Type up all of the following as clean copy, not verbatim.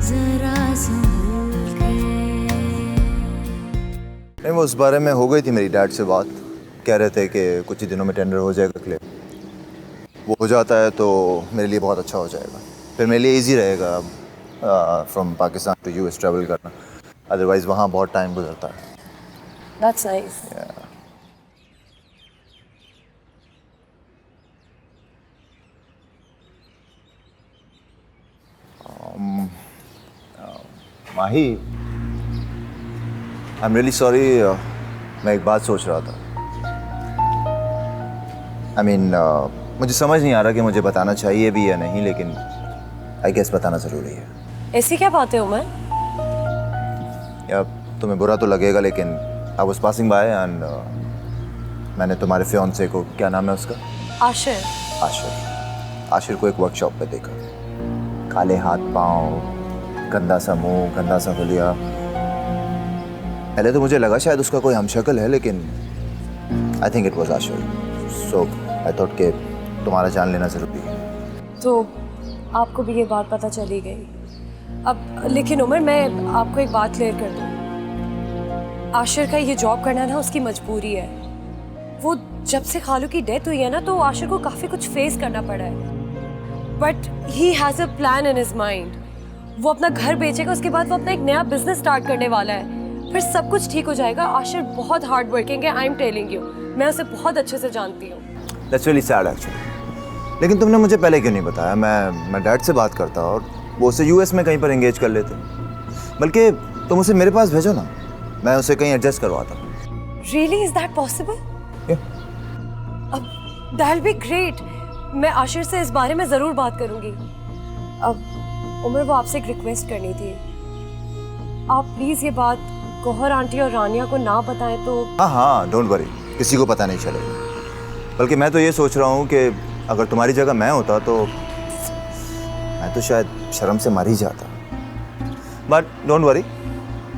जरा संभल के। नहीं, वो उस बारे में हो गई थी मेरी डैड से बात। कह रहे थे कि कुछ ही दिनों में टेंडर हो जाएगा क्लियर। वो हो जाता है तो मेरे लिए बहुत अच्छा हो जाएगा। फिर मेरे लिए इजी रहेगा from Pakistan to US travel करना। अदरवाइज़ वहाँ बहुत टाइम गुजरता है। That's nice. Mahi, I am really sorry. मैं एक बात सोच रहा था। मुझे समझ नहीं आ रहा कि मुझे बताना चाहिए भी या नहीं, लेकिन आई गेस बताना ज़रूरी है। ऐसी क्या बात है उमर? या तुम्हें बुरा तो लगेगा, लेकिन I was passing by and मैंने तुम्हारे फियांसे को, क्या नाम है उसका? आशिर। आशिर को एक वर्कशॉप पे देखा। काले हाथ पाँव, गंदा सा मुंह, गंदा सा हुलिया। पहले तो मुझे लगा शायद उसका कोई हमशक्ल है, लेकिन I think it was Ashir. So I thought कि तुम्हारा जान लेना ज़रूरी है। तो आपको भी ये बात पता चली गई अब। लेकिन उमर, मैं आपको एक बात क्लियर कर दूँ। आशिर का ये जॉब करना ना उसकी मजबूरी है। वो जब से खालू की डेथ हुई है ना, तो आशिर को काफ़ी कुछ फेस करना पड़ा है। But he has a plan in his mind. वो अपना घर बेचेगा, उसके बाद वो अपना एक नया बिजनेस स्टार्ट करने वाला है। फिर सब कुछ ठीक हो जाएगा। आशिर बहुत हार्ड वर्किंग है, आई एम टेलिंग यू। मैं उसे बहुत अच्छे से जानती हूँ। That's really sad actually. लेकिन तुमने मुझे पहले क्यों नहीं बताया? मैं डैड से बात करता और वो उसे यूएस में कहीं पर एंगेज कर लेते। बल्कि तुम उसे मेरे पास भेजो ना, मैं उसे कहीं एडजस्ट करवाता। Really, is that possible? Yeah. अब that'll be great. मैं आशिर से इस बारे में ज़रूर बात करूँगी। अब उमर, वो आपसे एक रिक्वेस्ट करनी थी। आप प्लीज़ ये बात गौहर आंटी और रानिया को ना बताएं तो। हाँ, डोंट वरी, किसी को पता नहीं चलेगा। बल्कि मैं तो ये सोच रहा हूँ कि अगर तुम्हारी जगह मैं होता तो मैं तो शायद शर्म से मर ही जाता। बट डोंट वरी,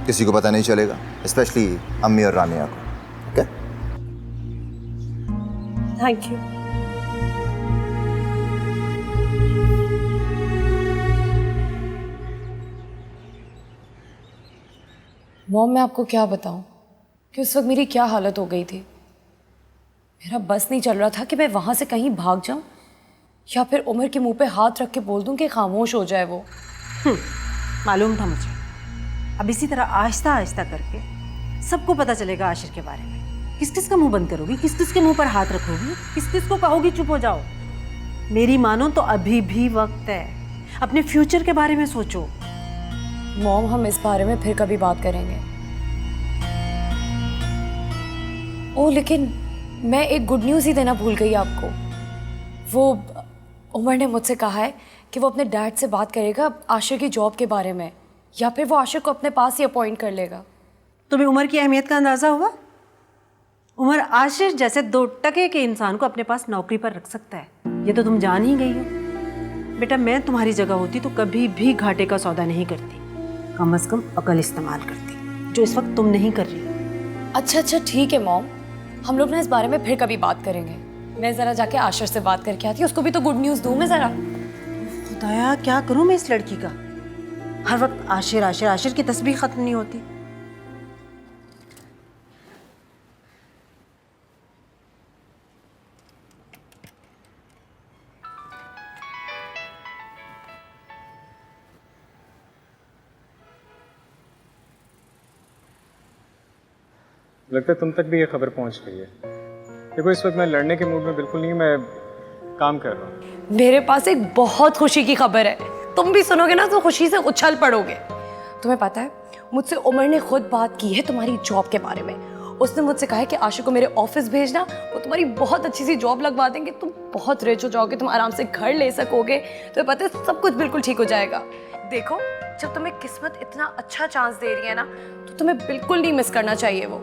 किसी को पता नहीं चलेगा, स्पेशली अम्मी और रानिया को। ओके? Thank you. मॉम, मैं आपको क्या बताऊं कि उस वक्त मेरी क्या हालत हो गई थी। मेरा बस नहीं चल रहा था कि मैं वहां से कहीं भाग जाऊं या फिर उमर के मुंह पे हाथ रख के बोल दूं कि खामोश हो जाए वो। मालूम था मुझे। अब इसी तरह आहिस्ता आहिस्ता करके सबको पता चलेगा आशिर के बारे में। किस किस का मुंह बंद करोगी, किस किस के मुंह पर हाथ रखोगी, किस किस को कहोगी चुप हो जाओ। मेरी मानो तो अभी भी वक्त है। अपने फ्यूचर के बारे में सोचो। मॉम, हम इस बारे में फिर कभी बात करेंगे। ओह, लेकिन मैं एक गुड न्यूज़ ही देना भूल गई आपको। वो उमर ने मुझसे कहा है कि वो अपने डैड से बात करेगा आशिर की जॉब के बारे में, या फिर वो आशिर को अपने पास ही अपॉइंट कर लेगा। तुम्हें उमर की अहमियत का अंदाज़ा हुआ? उमर आशिर जैसे 2 टके के इंसान को अपने पास नौकरी पर रख सकता है, ये तो तुम जान ही गई हो। बेटा, मैं तुम्हारी जगह होती तो कभी भी घाटे का सौदा नहीं करती। कम से कम अकल इस्तेमाल करती, जो इस वक्त तुम नहीं कर रही। अच्छा ठीक है मॉम, हम लोग ना इस बारे में फिर कभी बात करेंगे। मैं ज़रा जाके आशिर से बात करके आती हूँ, उसको भी तो गुड न्यूज़ दूँ मैं ज़रा। खुदाया, क्या करूँ मैं इस लड़की का? हर वक्त आशिर आशिर आशिर की तस्बीह खत्म नहीं होती। लगता है तुम तक भी ये खबर पहुंच गई है। देखो, इस वक्त मैं लड़ने के मूड में बिल्कुल नहीं, मैं काम कर रहा हूँ। मेरे पास एक बहुत खुशी की खबर है। तुम भी सुनोगे ना तो खुशी से उछल पड़ोगे। तुम्हें पता है, मुझसे उमर ने खुद बात की है तुम्हारी जॉब के बारे में। उसने मुझसे कहा है कि आशिक को मेरे ऑफिस भेजना, वो तुम्हारी बहुत अच्छी सी जॉब लगवा देंगे। तुम बहुत रिच हो जाओगे, तुम आराम से घर ले सकोगे। तुम्हें पता है, सब कुछ बिल्कुल ठीक हो जाएगा। देखो, जब तुम्हें किस्मत इतना अच्छा चांस दे रही है ना, तो तुम्हें बिल्कुल नहीं मिस करना चाहिए वो।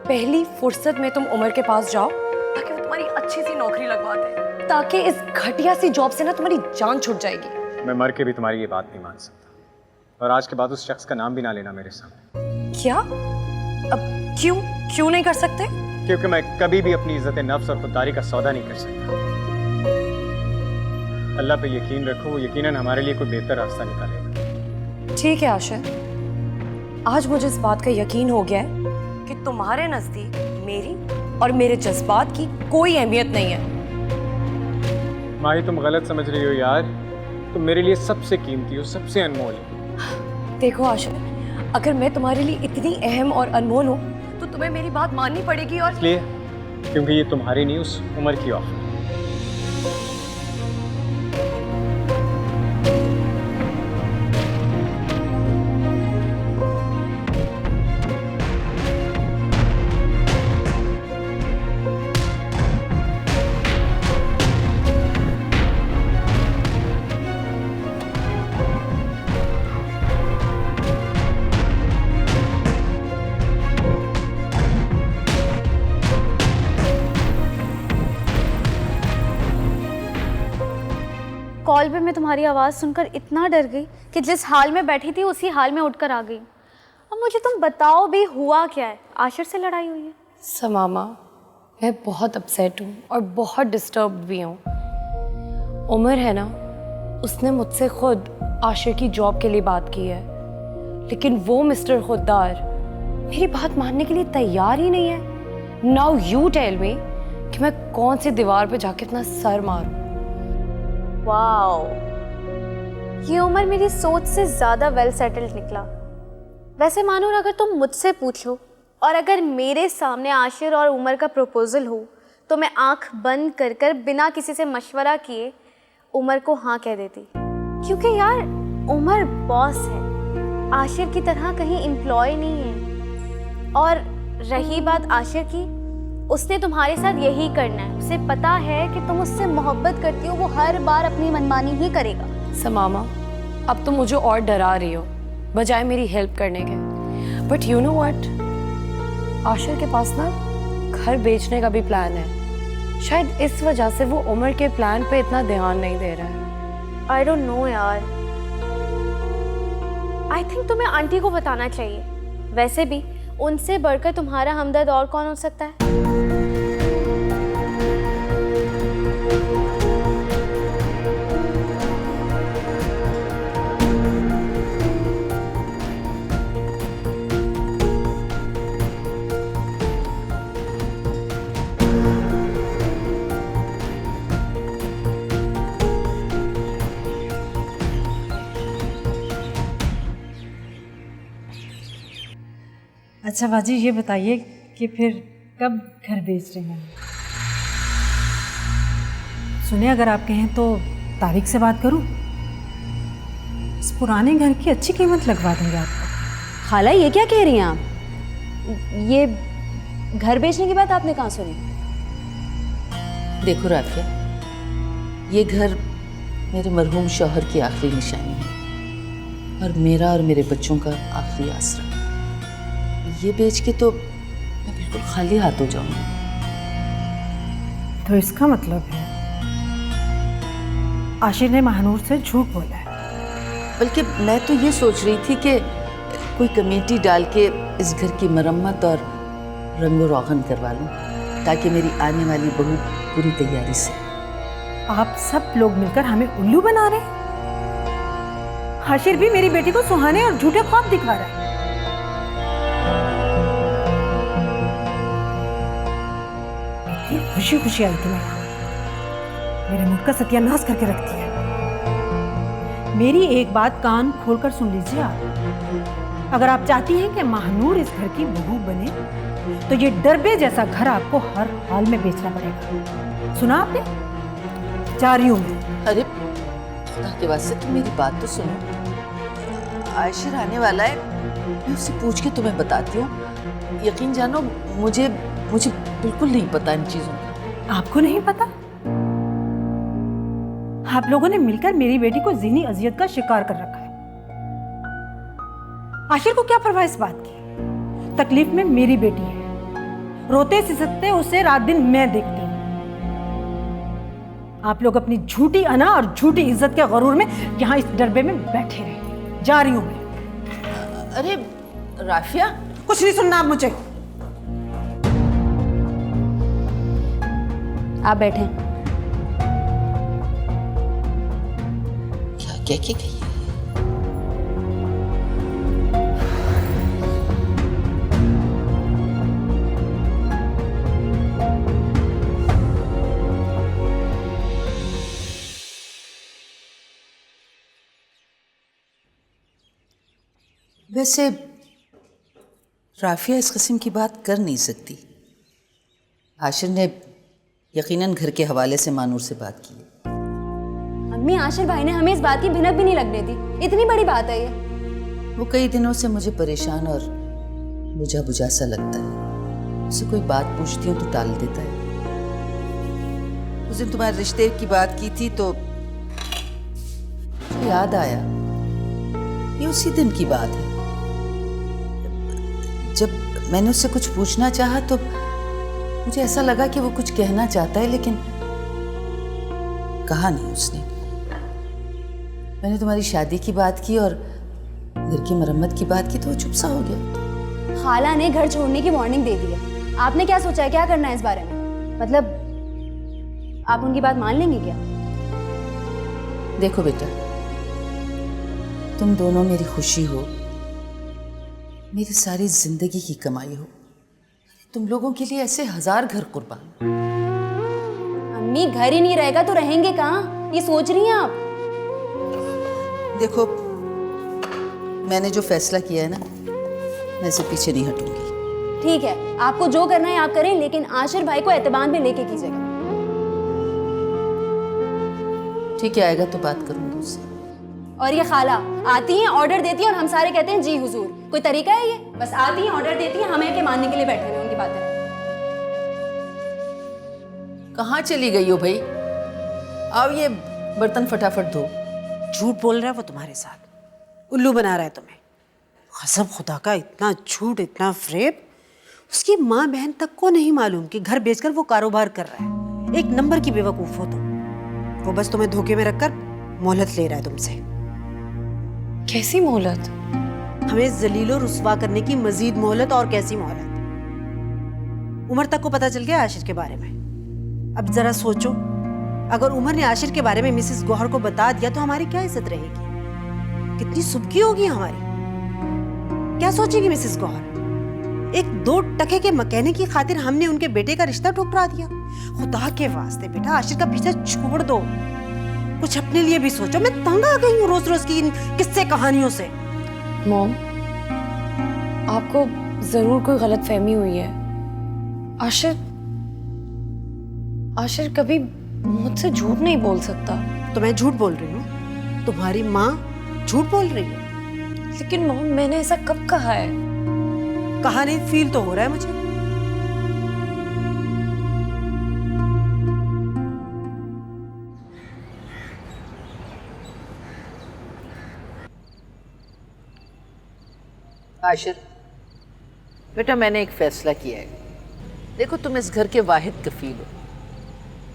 पहली फुर्सत में तुम उमर के पास जाओ ताकि वो तुम्हारी अच्छी सी नौकरी लगवा दे, ताकि इस घटिया सी जॉब से ना तुम्हारी जान छूट जाएगी। मैं मर के भी तुम्हारी ये बात नहीं मान सकता, और आज के बाद उस शख्स का नाम भी ना लेना मेरे सामने। क्या? अब क्यों नहीं कर सकते? क्योंकि मैं कभी भी अपनी इज्जत नफ्स और खुददारी का सौदा नहीं कर सकता। अल्लाह पे यकीन रखो, वो यकीनन हमारे लिए कोई बेहतर रास्ता निकालेगा। ठीक है आशिर, आज मुझे इस बात का यकीन हो गया है कि तुम्हारे नजदीक मेरी और मेरे जज्बात की कोई अहमियत नहीं है। माही तुम गलत समझ रही हो यार, तुम मेरे लिए सबसे कीमती हो, सबसे अनमोल है। देखो आशिर, अगर मैं तुम्हारे लिए इतनी अहम और अनमोल हूँ तो तुम्हें मेरी बात माननी पड़ेगी। और इसलिए क्योंकि ये तुम्हारी नहीं, उस उम्र की ऑफर। कॉल पे मैं तुम्हारी आवाज़ सुनकर इतना डर गई कि जिस हाल में बैठी थी उसी हाल में उठकर आ गई। अब मुझे तुम बताओ भी हुआ क्या है? आशिर से लड़ाई हुई है? समामा, मैं बहुत अपसेट हूँ और बहुत डिस्टर्ब भी हूँ। उमर है ना, उसने मुझसे खुद आशिर की जॉब के लिए बात की है, लेकिन वो मिस्टर खुददार मेरी बात मानने के लिए तैयार ही नहीं है। नाउ यू टेल मी कि मैं कौन सी दीवार पे जाके अपना सर मारूं। वाओ, ये उमर मेरी सोच से ज़्यादा वेल सेटल्ड निकला। वैसे मानो अगर तुम मुझसे पूछो और अगर मेरे सामने आशिर और उमर का प्रपोजल हो तो मैं आंख बंद कर कर बिना किसी से मशवरा किए उमर को हाँ कह देती। क्योंकि यार उमर बॉस है, आशिर की तरह कहीं एम्प्लॉय नहीं है। और रही बात आशिर की, उसने तुम्हारे साथ यही करना है। उसे पता है कि तुम उससे मोहब्बत करती हो, वो हर बार अपनी मनमानी ही करेगा। समामा, अब तुम मुझे और डरा रही हो बजाय मेरी हेल्प करने के। But you know what, Ashir के पास ना घर बेचने का भी प्लान है। शायद इस वजह से वो उमर के प्लान पे इतना ध्यान नहीं दे रहा है। आई डोंट नो यार, आई थिंक तुम्हें आंटी को बताना चाहिए। वैसे भी उनसे बढ़कर तुम्हारा हमदर्द और कौन हो सकता है? अच्छा बाजी, ये बताइए कि फिर कब घर बेच रहे हैं? सुने, अगर आप कहें तो तारीख से बात करूं? इस पुराने घर की अच्छी कीमत लगवा देंगे आपको। खाला, ये क्या कह रही हैं आप? ये घर बेचने की बात आपने कहाँ सुनी? देखो राफिया, ये घर मेरे मरहूम शौहर की आखिरी निशानी है और मेरा और मेरे बच्चों का आखिरी आसरा। ये बेच के तो मैं बिल्कुल खाली हाथ हो जाऊंगी। तो इसका मतलब है आशिर ने महानूर से झूठ बोला है। बल्कि मैं तो ये सोच रही थी कि कोई कमेटी डाल के इस घर की मरम्मत और रंगो रोगन करवा लूं ताकि मेरी आने वाली बहू पूरी तैयारी से। आप सब लोग मिलकर हमें उल्लू बना रहे हैं। आशिर भी मेरी बेटी को सुहाने और झूठे ख्वाब दिखा रहा है। खुशी खुशी आई थी मैं यहाँ, मेरे मुख का सत्यानाश करके रखती है। मेरी एक बात कान खोलकर सुन लीजिए आप। अगर आप चाहती हैं कि महानूर इस घर की बहू बने तो ये डरबे जैसा घर आपको हर हाल में बेचना पड़ेगा। सुना आपने? जा रही हूं मैं। अरे खुदा के वास्ते तुम मेरी बात तो सुनो। आशिर आने वाला है, मैं उससे पूछ के तुम्हें बताती हूँ। यकीन जानो, मुझे बिल्कुल नहीं पता इन चीजों का। आपको नहीं पता? आप लोगों ने मिलकर मेरी बेटी को ज़हनी अजियत का शिकार कर रखा है। आशिर को क्या परवाह इस बात की? तकलीफ में मेरी बेटी है, रोते सिसकते उसे रात दिन मैं देखती हूँ। आप लोग अपनी झूठी अना और झूठी इज्जत के गरूर में यहाँ इस डरबे में बैठे रहे। जा रही हूँ मैं। अरे राफिया, कुछ नहीं सुनना आप मुझे। आप बैठे। क्या कह के गई है? वैसे राफिया इस किस्म की बात कर नहीं सकती। आशिर ने यकीनन घर के हवाले से मानूर से बात की है। अम्मी, आशिर भाई ने हमें इस बात की भिनक भी नहीं लगने दी। इतनी बड़ी बात है ये। वो कई दिनों से मुझे परेशान और बुझा बुझा सा लगता है। उससे कोई बात पूछती हूँ तो टाल देता है। उस दिन तुम्हारे रिश्ते की बात की थी तो मुझे याद आया, ये उसी दिन की बात है जब मैंने उससे कुछ पूछना चाहा तो मुझे ऐसा लगा कि वो कुछ कहना चाहता है, लेकिन कहा नहीं उसने। मैंने तुम्हारी शादी की बात की और घर की मरम्मत की बात की तो वो चुप सा हो गया। खाला ने घर छोड़ने की वार्निंग दे दी है। आपने क्या सोचा है, क्या करना है इस बारे में? मतलब आप उनकी बात मान लेंगे क्या? देखो बेटा, तुम दोनों मेरी खुशी हो, मेरी सारी जिंदगी की कमाई हो। तुम लोगों के लिए ऐसे 1000 घर कुर्बान। अम्मी, घर ही नहीं रहेगा तो रहेंगे कहाँ? ये सोच रही हैं आप? देखो, मैंने जो फैसला किया है ना, मैं इससे पीछे नहीं हटूंगी। ठीक है, आपको जो करना है आप करें, लेकिन आशिर भाई को एतबार में लेके कीजिएगा। ठीक है, आएगा तो बात करूंगी उससे। और ये खाला आती हैं, ऑर्डर देती हैं और हम सारे कहते हैं जी हुजूर। कोई तरीका है ये? बस आती हैं, ऑर्डर देती हैं, हमें के मानने के लिए बैठे हुए उनकी बातें। कहाँ चली गई हो भाई? आओ, ये बर्तन फटाफट धो। झूठ बोल रहा है वो तुम्हारे साथ, उल्लू बना रहा है तुम्हें। कसम खुदा का, इतना झूठ, इतना फ्रेब। उसकी माँ बहन तक को नहीं मालूम कि घर बेचकर वो कारोबार कर रहा है। एक नंबर की बेवकूफ हो तुम। वो बस तुम्हें धोखे में रखकर मोहलत ले रहा है तुमसे। कैसी मोहलत? हमें जलीलो रुस्वा करने की मजीद मोहलत। और कैसी मोहलत? उमर तक को पता चल गया आशिर के बारे में। अब जरा सोचो, अगर उमर ने आशिर के बारे में मिसेस गौहर को बता दिया तो हमारी क्या इज्जत रहेगी? कितनी सुबकी होगी हमारी। क्या सोचेगी मिसेस गौहर? एक 2 टके के मकैनिक की खातिर हमने उनके बेटे का रिश्ता ठुकरा दिया। खुदा के वास्ते बेटा, आशिर का पीछा छोड़ दो, कुछ अपने लिए भी सोचो। मैं तंग आ गई हूँ रोज रोज की इन किस्से कहानियों से। मॉम, आपको जरूर कोई गलतफहमी हुई है। आशिर कभी मुझसे झूठ नहीं बोल सकता। तो मैं झूठ बोल रही हूँ? तुम्हारी माँ झूठ बोल रही है? लेकिन मॉम, मैंने ऐसा कब कहा है? कहा नहीं, फील तो हो रहा है मुझे। आशिर बेटा, मैंने एक फैसला किया है। देखो, तुम इस घर के वाहिद कफील हो।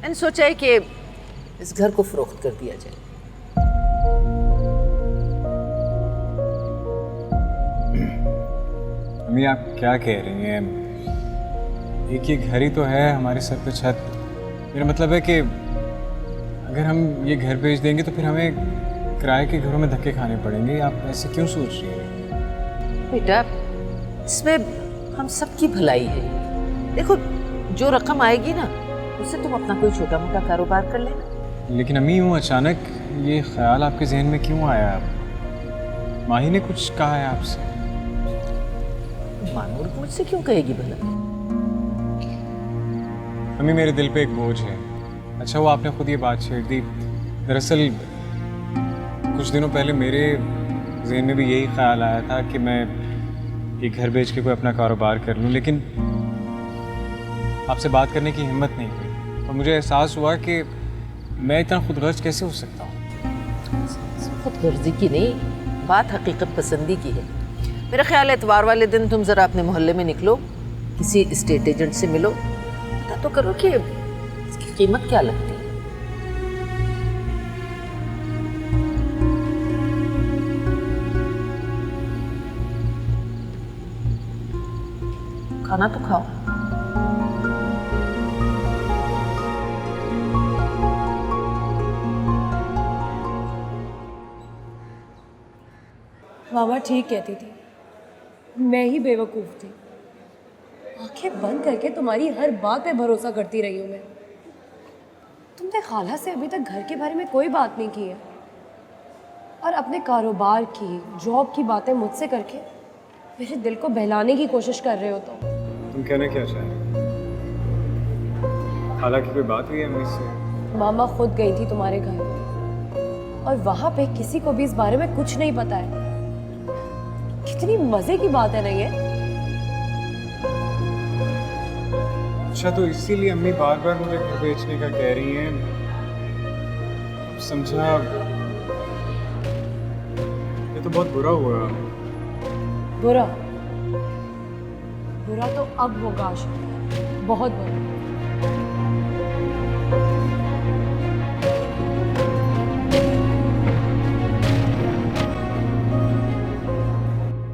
मैंने सोचा है कि इस घर को फरोख्त कर दिया जाए। अम्मी, आप क्या कह रही हैं? एक ये घर ही तो है, हमारे सर पे छत। मेरा मतलब है कि अगर हम ये घर बेच देंगे तो फिर हमें किराए के घरों में धक्के खाने पड़ेंगे। आप ऐसे क्यों सोच रही हैं? बेटा, इसमें हम सबकी भलाई है। देखो, जो रकम आएगी ना, उससे तुम अपना कोई छोटा मोटा कारोबार कर लेना। लेकिन अम्मी, यूँ अचानक ये ख्याल आपके जहन में क्यों आया? माही ने कुछ कहा है आपसे? मानूर मुझसे क्यों कहेगी भला? अम्मी, मेरे दिल पे एक बोझ है। अच्छा हुआ आपने खुद ये बात छेड़ दी। दरअसल कुछ दिनों पहले मेरे जहन में भी यही ख्याल आया था कि मैं ये घर बेच के कोई अपना कारोबार कर लूं, लेकिन आपसे बात करने की हिम्मत नहीं हुई और मुझे एहसास हुआ कि मैं इतना खुदगर्ज कैसे हो सकता हूँ। खुदगर्जी की नहीं, बात हकीकत पसंदी की है। मेरा ख्याल है इतवार वाले दिन तुम ज़रा अपने मोहल्ले में निकलो, किसी स्टेट एजेंट से मिलो, पता तो करो कि इसकी कीमत क्या लगती है। खाना तो खाओ। मामा ठीक कहती थी, मैं ही बेवकूफ़ थी। आंखें बंद करके तुम्हारी हर बात पे भरोसा करती रही हूँ मैं। तुमने खाला से अभी तक घर के बारे में कोई बात नहीं की है। और अपने कारोबार की, जॉब की बातें मुझसे करके मेरे दिल को बहलाने की कोशिश कर रहे हो तुम कहना क्या चाह रहे हो? हालांकि कोई बात हुई है अम्मी से? मामा खुद गई थी तुम्हारे घर और वहां पे किसी को भी इस बारे में कुछ नहीं पता है। कितनी मजे की बात है ना ये। अच्छा, तो इसीलिए अम्मी बार बार मुझे घर बेचने का कह रही हैं। अब समझा, ये तो बहुत बुरा हुआ। बुरा बुरा तो अब होगा आशिक, बहुत बुरा।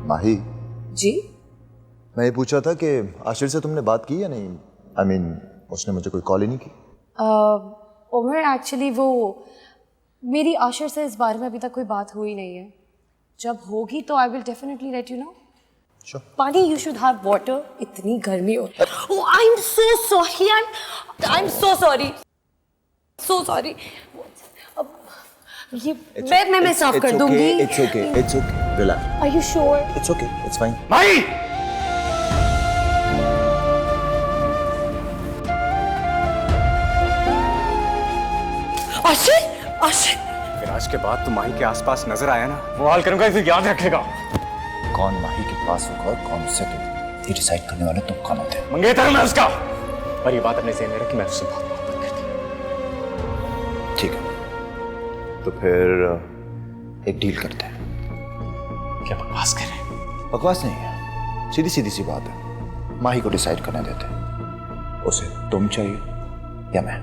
माही, जी मैं ये पूछा था कि आशिर से तुमने बात की या नहीं? I mean, उसने मुझे कोई कॉल ही नहीं की। उमर एक्चुअली वो मेरी आशिर से इस बारे में अभी तक कोई बात हुई नहीं है। जब होगी तो I will definitely let you know. Sure. पानी यू शुड हैव वाटर। इतनी गर्मी हो रही है। I am so sorry, I am so sorry, so sorry. ये मैं साफ कर दूंगी। It's okay, it's okay. Relax. Are you sure? It's okay, it's fine. Mahi! Ashir, Ashir. फिर आज के बाद तुम माही के आसपास नजर आया ना, वो हाल करूंगा, इसे याद रखेगा। कौन माही के पास होगा और कौन उससे दूर, ये डिसाइड करने वाले तुम कौन होते हैं? मंगेतर हूं मैं उसका, और ये बात अपने ज़हन में रख कि मैं उससे बहुत मोहब्बत करती हूं। ठीक है, तो फिर एक डील करते हैं। क्या बकवास कर रहे हैं? बकवास नहीं है, सीधी सीधी सी बात है। माही को डिसाइड करने देते हैं, उसे तुम चाहिए या मैं।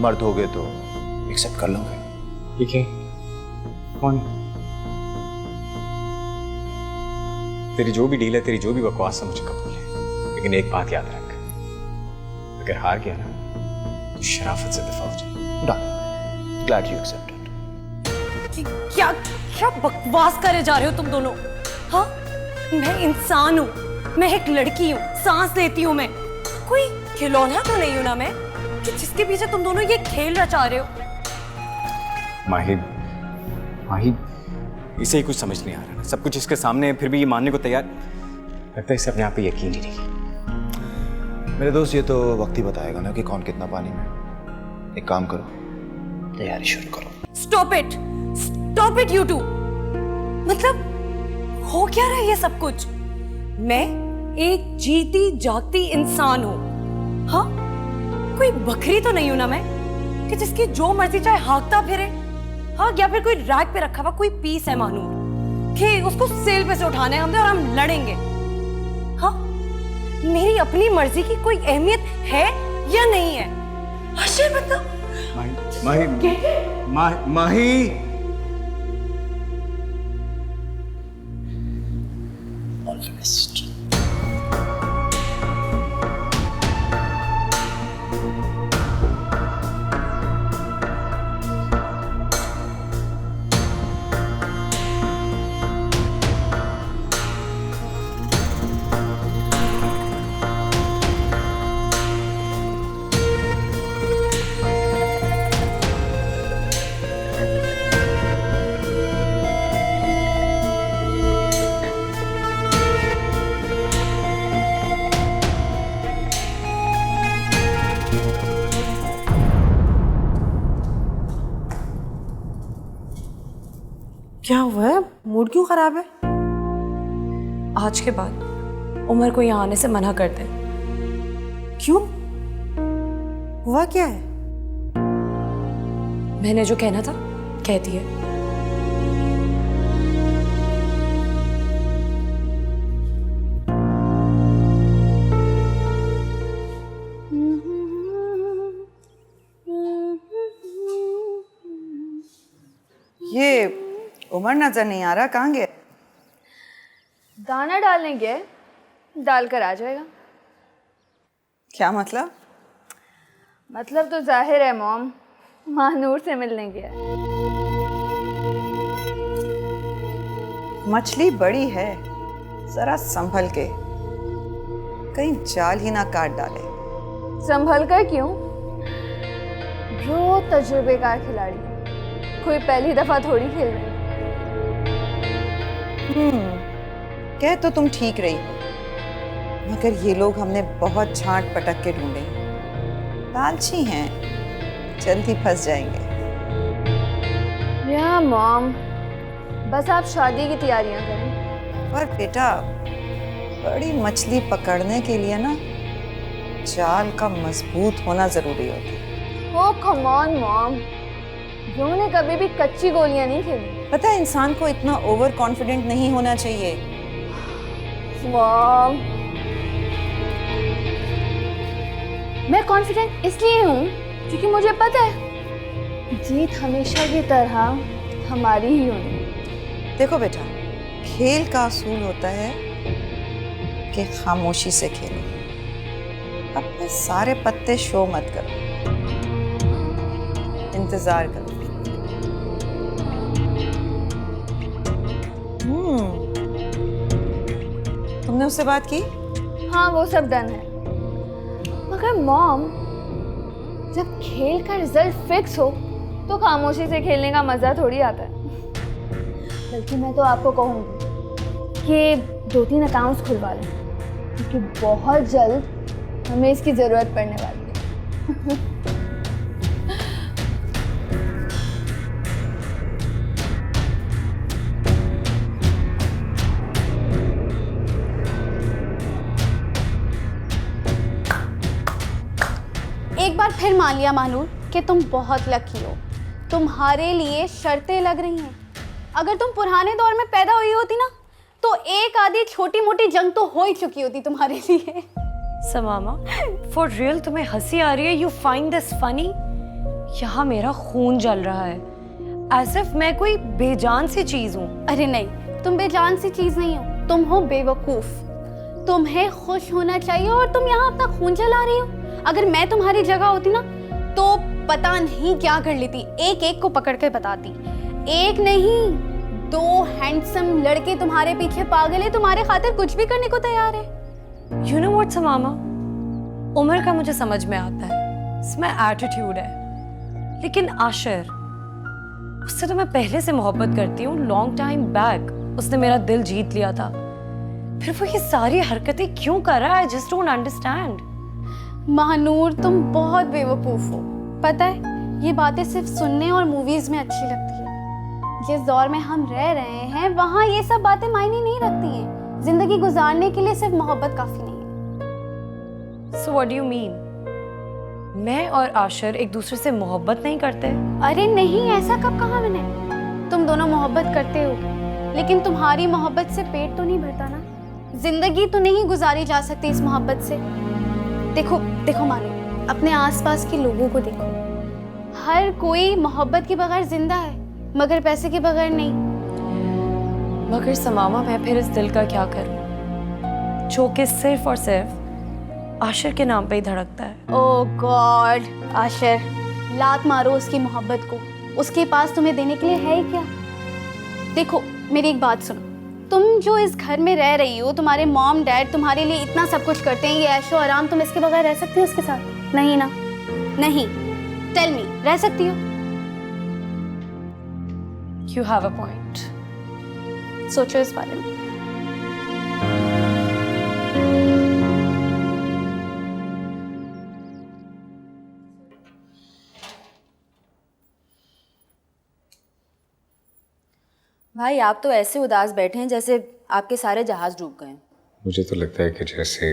मर्द हो गए तो एक्सेप्ट कर लोगे? ठीक है, कौन? तेरी जो भी डील है, तेरी जो भी बकवास है, मुझे कबूल है। लेकिन एक बात याद रख, अगर हार गया ना तो शराफत से दफा हो जाए। Done, glad you accepted. क्या क्या बकवास करे जा रहे हो तुम दोनों? हाँ, मैं इंसान हूँ, मैं एक लड़की हूँ, सांस लेती हूँ मैं। कोई खिलौना तो नहीं हूँ ना मैं कि जिसके पीछे तुम दोनों ये खेल रचा रहे हो। माही, माही, इसे ही कुछ समझ नहीं आ रहा ना। सब कुछ इसके सामने है, फिर भी ये मानने को तैयार। लगता है इसे अपने आप पे यकीन ही नहीं। मेरे दोस्त, ये तो वक्त ही बताएगा ना कि कौन कितना पानी में। एक काम करो, तैयारी शुरू करो। Stop it you too. मतलब हो क्या रहा है ये सब कुछ? मैं एक जीती जागती इंसान हूं। हाँ, कोई बकरी तो नहीं हूं ना मैं कि जिसकी जो मर्जी चाहे हाँकता फिरे। हाँ, या फिर कोई रैक पे रखा हुआ कोई पीस है मानूर कि उसको सेल पे से उठाना है हमने और हम लड़ेंगे। हाँ, मेरी अपनी मर्जी की कोई अहमियत है या नहीं है? आशिर मतलब Mahi, Mahi, Mahi. All the best. क्या हुआ है? मूड क्यों खराब है? आज के बाद उमर को यहाँ आने से मना कर दे। क्यों? हुआ क्या है? मैंने जो कहना था कह दिया। ये उमर नजर नहीं आ रहा, कहाँ गया? दाना डालने गया है, डाल कर आ जाएगा। क्या मतलब? मतलब तो जाहिर है मॉम, महानूर से मिलने गया है। मछली बड़ी है, जरा संभल के, कहीं जाल ही ना काट डाले। संभल कर क्यों? बहुत तजुर्बेकार खिलाड़ी है, कोई पहली दफा थोड़ी खेल रहे हैं। कह तो तुम ठीक रही हो, मगर ये लोग हमने बहुत छांट पटक के ढूंढे, लालची हैं, जल्दी फंस जाएंगे। या मॉम, बस आप शादी की तैयारियां करें। पर बेटा, बड़ी मछली पकड़ने के लिए ना जाल का मजबूत होना जरूरी होता है। ओ कम ऑन मॉम, जो ने कभी भी कच्ची गोलियां नहीं खेली। पता है, इंसान को इतना ओवर कॉन्फिडेंट नहीं होना चाहिए। मॉम, मैं कॉन्फिडेंट इसलिए हूँ क्योंकि मुझे पता है जीत हमेशा की तरह हमारी ही होनी है। देखो बेटा, खेल का असूल होता है कि खामोशी से खेलो, अपने सारे पत्ते शो मत करो, इंतजार करो। तुमने उससे बात की? हाँ, वो सब डन है। मगर मॉम, जब खेल का रिजल्ट फिक्स हो तो खामोशी से खेलने का मजा थोड़ी आता है। बल्कि मैं तो आपको कहूँगी कि 2-3 अकाउंट्स खुलवा लें, क्योंकि बहुत जल्द हमें इसकी ज़रूरत पड़ने वाली है। एक बार फिर मान लिया मानूर कि तुम बहुत लकी हो। तुम्हारे लिए शर्तें लग रही हैं। अगर तुम पुराने दौर में पैदा हुई होती ना, तो एक आधी छोटी मोटी जंग तो हो ही चुकी होती तुम्हारे लिए। समामा, फॉर रियल तुम्हें हंसी आ रही है? You find this funny? यहाँ मेरा खून जल रहा है, एज इफ मैं कोई बेजान सी चीज हूँ। अरे नहीं, तुम बेजान सी चीज नहीं हो, तुम हो बेवकूफ। तुम्हें खुश होना चाहिए और तुम यहाँ अपना खून जला रही हो। अगर मैं तुम्हारी जगह होती ना, तो पता नहीं क्या कर लेती, एक एक को पकड़ के बताती। एक नहीं, 2 हैंडसम लड़के तुम्हारे पीछे पागल है, तुम्हारे खातिर कुछ भी करने को तैयार है। यू नो व्हाट समामा, उम्र का मुझे समझ में आता है, इसमें एटीट्यूड है। लेकिन आशिर, उससे तो मैं पहले से मोहब्बत करती हूँ, लॉन्ग टाइम बैक उसने मेरा दिल जीत लिया था। फिर वो ये सारी हरकतें क्यों कर रहा है? I just don't understand. Mahnoor, तुम बहुत बेवकूफ हो। पता है, ये बातें सिर्फ सुनने और मूवीज में अच्छी लगती है। जिस दौर में हम रह रहे हैं, वहाँ ये सब बातें मायने नहीं रखती हैं। जिंदगी गुजारने के लिए सिर्फ मोहब्बत काफी नहीं है। So what do you mean? मैं और आशिर एक दूसरे से मोहब्बत नहीं करते? अरे नहीं, ऐसा कब कहा मैंने? तुम दोनों मोहब्बत करते हो, लेकिन तुम्हारी मोहब्बत से पेट तो नहीं भरता ना। जिंदगी तो नहीं गुजारी जा सकती इस मोहब्बत से। देखो देखो मानो, अपने आसपास के लोगों को देखो। हर कोई मोहब्बत के बगैर जिंदा है, मगर पैसे के बगैर नहीं। मगर समामा, मैं फिर इस दिल का क्या करूं, जो कि सिर्फ और सिर्फ आशिर के नाम पे ही धड़कता है। ओह गॉड, आशिर, लात मारो उसकी मोहब्बत को। उसके पास तुम्हें देने के लिए है ही क्या? देखो मेरी एक बात सुनो, तुम जो इस घर में रह रही हो, तुम्हारे मॉम डैड तुम्हारे लिए इतना सब कुछ करते हैं, ये ऐशो आराम, तुम इसके बगैर रह सकती हो उसके साथ? नहीं ना, नहीं। टेल मी, रह सकती हो? You have a point. सोचो इस बारे में। भाई, आप तो ऐसे उदास बैठे हैं जैसे आपके सारे जहाज डूब गए। मुझे तो लगता है कि जैसे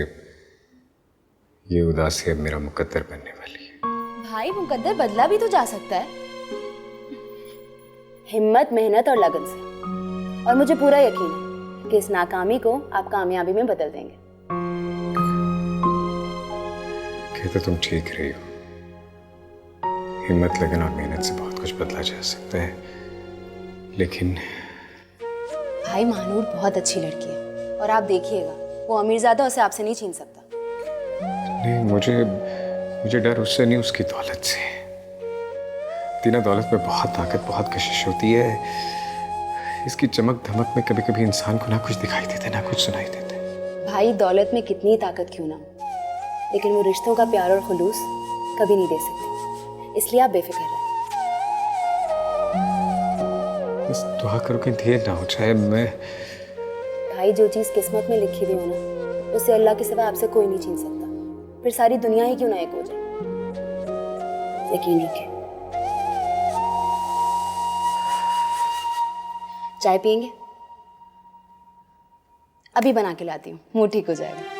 ये उदासी अब मेरा मुकद्दर बनने वाली है। भाई, मुकद्दर बदला भी तो जा सकता है, हिम्मत, मेहनत और लगन से। और मुझे पूरा यकीन है कि इस नाकामी को आप कामयाबी में बदल देंगे। कहते तुम ठीक रही हो, हिम्मत, लगन और मेहनत से बहुत कुछ बदला जा सकता है। लेकिन भाई, महानूर बहुत अच्छी लड़की है और आप देखिएगा, वो अमीरजादा उसे आपसे नहीं छीन सकता। नहीं, मुझे डर उससे नहीं, उसकी दौलत से। तीना, दौलत में बहुत ताकत, बहुत कशिश होती है। इसकी चमक धमक में कभी कभी इंसान को ना कुछ दिखाई देता, ना कुछ सुनाई देता। भाई, दौलत में कितनी ताकत क्यों ना हो, लेकिन वो रिश्तों का प्यार और खुलूस कभी नहीं दे सकती। इसलिए आप बेफिक्र रहें। बस दुआ करो कि देर ना हो जाए। मैं भाई, जो चीज़ किस्मत में लिखी हुई हो ना, उसे अल्लाह के सिवा आपसे कोई नहीं छीन सकता। फिर सारी दुनिया ही क्यों ना एक हो जाए। यकीन रखें। चाय पियेंगे? अभी बना के लाती हूँ, मुंह ठीक हो जाएगा।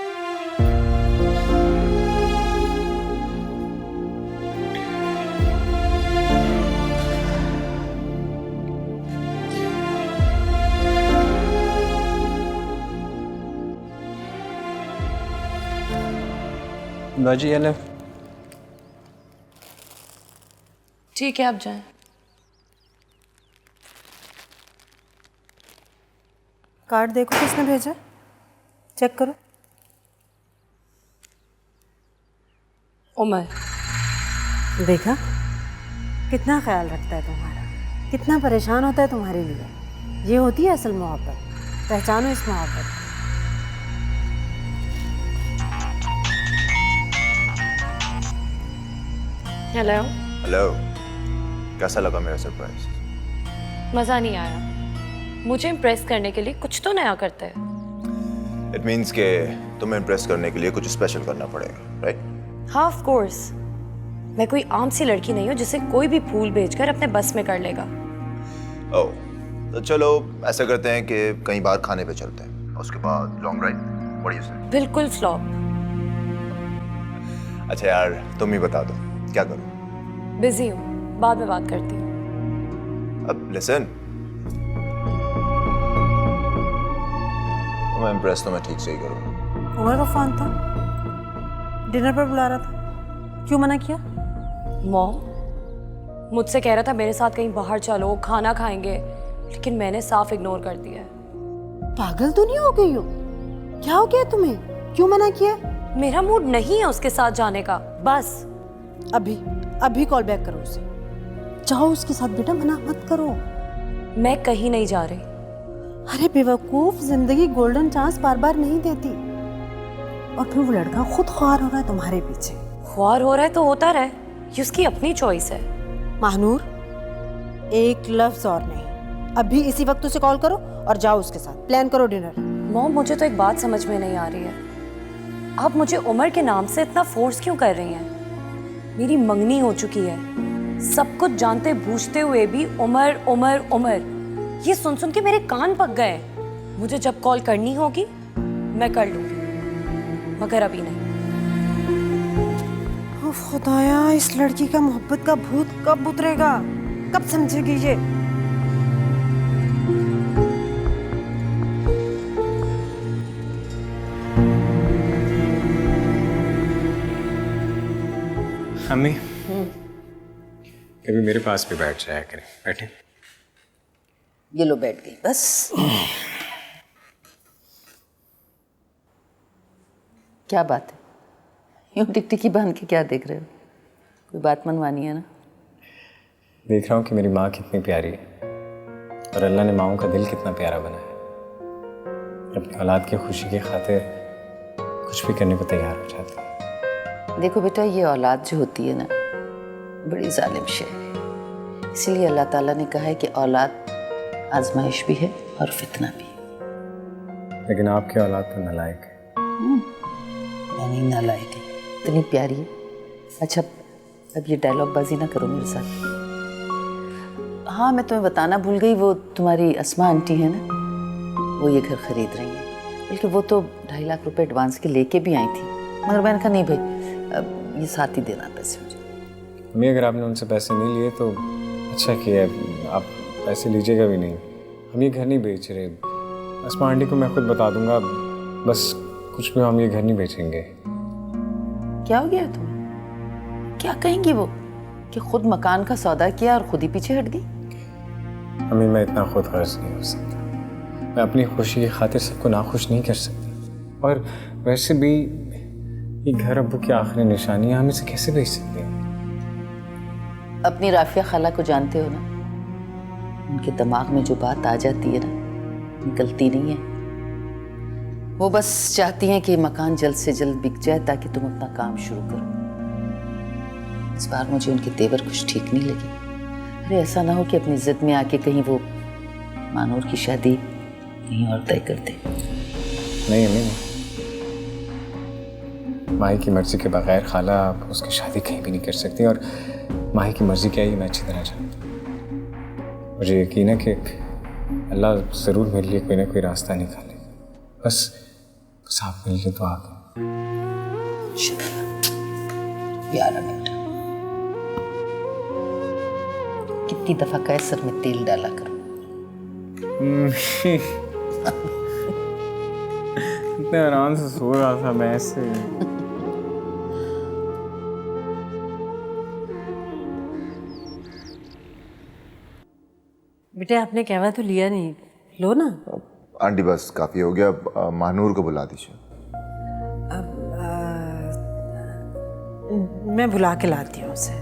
बाजी ये ले। ठीक है, आप जाएं। कार्ड देखो किसने भेजा, चेक करो। उमर। देखा, कितना ख्याल रखता है तुम्हारा, कितना परेशान होता है तुम्हारे लिए। ये होती है असल मोहब्बत। पहचानो इस मोहब्बत को। हेलो। हेलो, कैसा लगा मेरा सरप्राइज? मज़ा नहीं आया। मुझे इम्प्रेस करने के लिए कुछ तो नया करते हैं। इट मीन्स के तुम्हें इम्प्रेस करने के लिए कुछ स्पेशल करना पड़ेगा, राइट? हाँ, ऑफ कोर्स। मैं कोई आम सी लड़की नहीं हूँ जिसे कोई भी फूल बेचकर अपने बस में कर लेगा। ओह, तो चलो ऐसा करते हैं कि कहीं बाहर खाने पे चलते हैं, उसके बाद long ride. What do you से? बिल्कुल फ्लॉप। अच्छा यार, तुम ही बता दो क्या करूं? बिजी हूँ, बाद में बात करती हूँ। अब लिसन, मैं इम्प्रेस तो मैं ठीक से ही करूंगा। उमर का फोन था, डिनर पर बुला रहा था, क्यों मना किया? मॉम मुझसे कह रहा था मेरे साथ कहीं बाहर चलो, खाना खाएंगे, लेकिन मैंने साफ इग्नोर कर दिया। पागल तो नहीं हो गई हो? क्या हो गया तुम्हें, क्यों मना किया? मेरा मूड नहीं है उसके साथ जाने का, बस। अभी कॉल बैक करो उसे। जाओ उसके साथ बेटा, मना मत करो। मैं कहीं नहीं जा रही। अरे बेवकूफ, जिंदगी गोल्डन चांस बार बार नहीं देती। और फिर वो लड़का खुद ख्वार हो रहा है तुम्हारे पीछे। ख्वार हो रहा है तो होता रहे, ये उसकी अपनी चॉइस है। महानूर, एक लफ्ज और नहीं, अभी इसी वक्त उसे कॉल करो और जाओ उसके साथ, प्लान करो डिनर। मॉम, मुझे तो एक बात समझ में नहीं आ रही है, आप मुझे उमर के नाम से इतना फोर्स क्यों कर रही हैं? मेरी मंगनी हो चुकी है, सब कुछ जानते बूझते हुए भी उमर उमर उमर, ये सुन सुन के मेरे कान पक गए। मुझे जब कॉल करनी होगी मैं कर लूंगी, मगर अभी नहीं। ओह खुदाया, इस लड़की का मोहब्बत का भूत कब उतरेगा, कब समझेगी ये? अम्मी, कभी मेरे पास भी बैठ जाया करें। बैठे। ये लो, बैठ गई बस। क्या बात है, यूं टिकटिकी बांध के क्या देख रहे हो? कोई बात मनवानी है ना? देख रहा हूँ कि मेरी माँ कितनी प्यारी है और अल्लाह ने माँओं का दिल कितना प्यारा बनाया। अपनी औलाद की खुशी की खातिर कुछ भी करने को तैयार हो जाती है। देखो बेटा, ये औलाद जो होती है ना, बड़ी जालिम शे है। इसलिए अल्लाह ताला ने कहा है कि औलाद आजमाइश भी है और फितना भी। लेकिन आपकी औलाद तो नालायक है। यानी नालायक है, इतनी प्यारी है। अच्छा, अब ये डायलॉग बाजी ना करो मेरे साथ। हाँ, मैं तुम्हें बताना भूल गई, वो तुम्हारी अस्मा आंटी है ना, वो ये घर खरीद रही हैं। बल्कि वो तो 2.5 लाख रुपए एडवांस के लेके भी आई थी, मगर मैंने कहा नहीं भाई, अब ये साथ ही देना पैसे मुझे। मम्मी, अगर आपने उनसे पैसे नहीं लिए तो अच्छा किया, आप पैसे लीजिएगा भी नहीं। हम ये घर नहीं बेच रहे। अस्मा आंटी को मैं खुद बता दूंगा, बस कुछ भी हम ये घर नहीं बेचेंगे। क्या हो गया तुम्हें? क्या कहेंगी वो कि खुद मकान का सौदा किया और खुद ही पीछे हट गई? मम्मी, मैं इतना खुद गर्ज नहीं हो सकता। मैं अपनी खुशी की खातिर सबको नाखुश नहीं कर सकता। और वैसे भी ये घर अब्बू की आखिरी निशानी है, हम इसे कैसे बेच सकते हैं? अपनी राफिया खाला को जानते हो ना, उनके दिमाग में जो बात आ जाती है ना, निकलती नहीं है। वो बस चाहती हैं कि मकान जल्द से जल्द बिक जाए ताकि तुम अपना काम शुरू करो। इस बार मुझे उनके तेवर कुछ ठीक नहीं लगे। अरे ऐसा ना हो कि अपनी जिद में आके कहीं वो मानूर की शादी कहीं और तय कर दे। नहीं अम्मी नहीं, माही की मर्जी के बगैर खाला आप उसकी शादी कहीं भी नहीं कर सकती, और माही की मर्जी क्या है ये मैं अच्छी तरह जानता हूँ। मुझे यकीन है कि अल्लाह ज़रूर मेरे लिए कोई ना कोई रास्ता निकालेगा। बस आप मेरे लिए दुआ करें। प्यारा बेटा, कितनी दफा कैसर में तेल डाला करो। इतने आराम से सो रहा था मैं ऐसे। बेटे आपने कहवा तो लिया नहीं, लो ना। आंटी बस काफ़ी हो गया, महानूर को बुला दीजिए। मैं बुला के लाती हूँ उसे।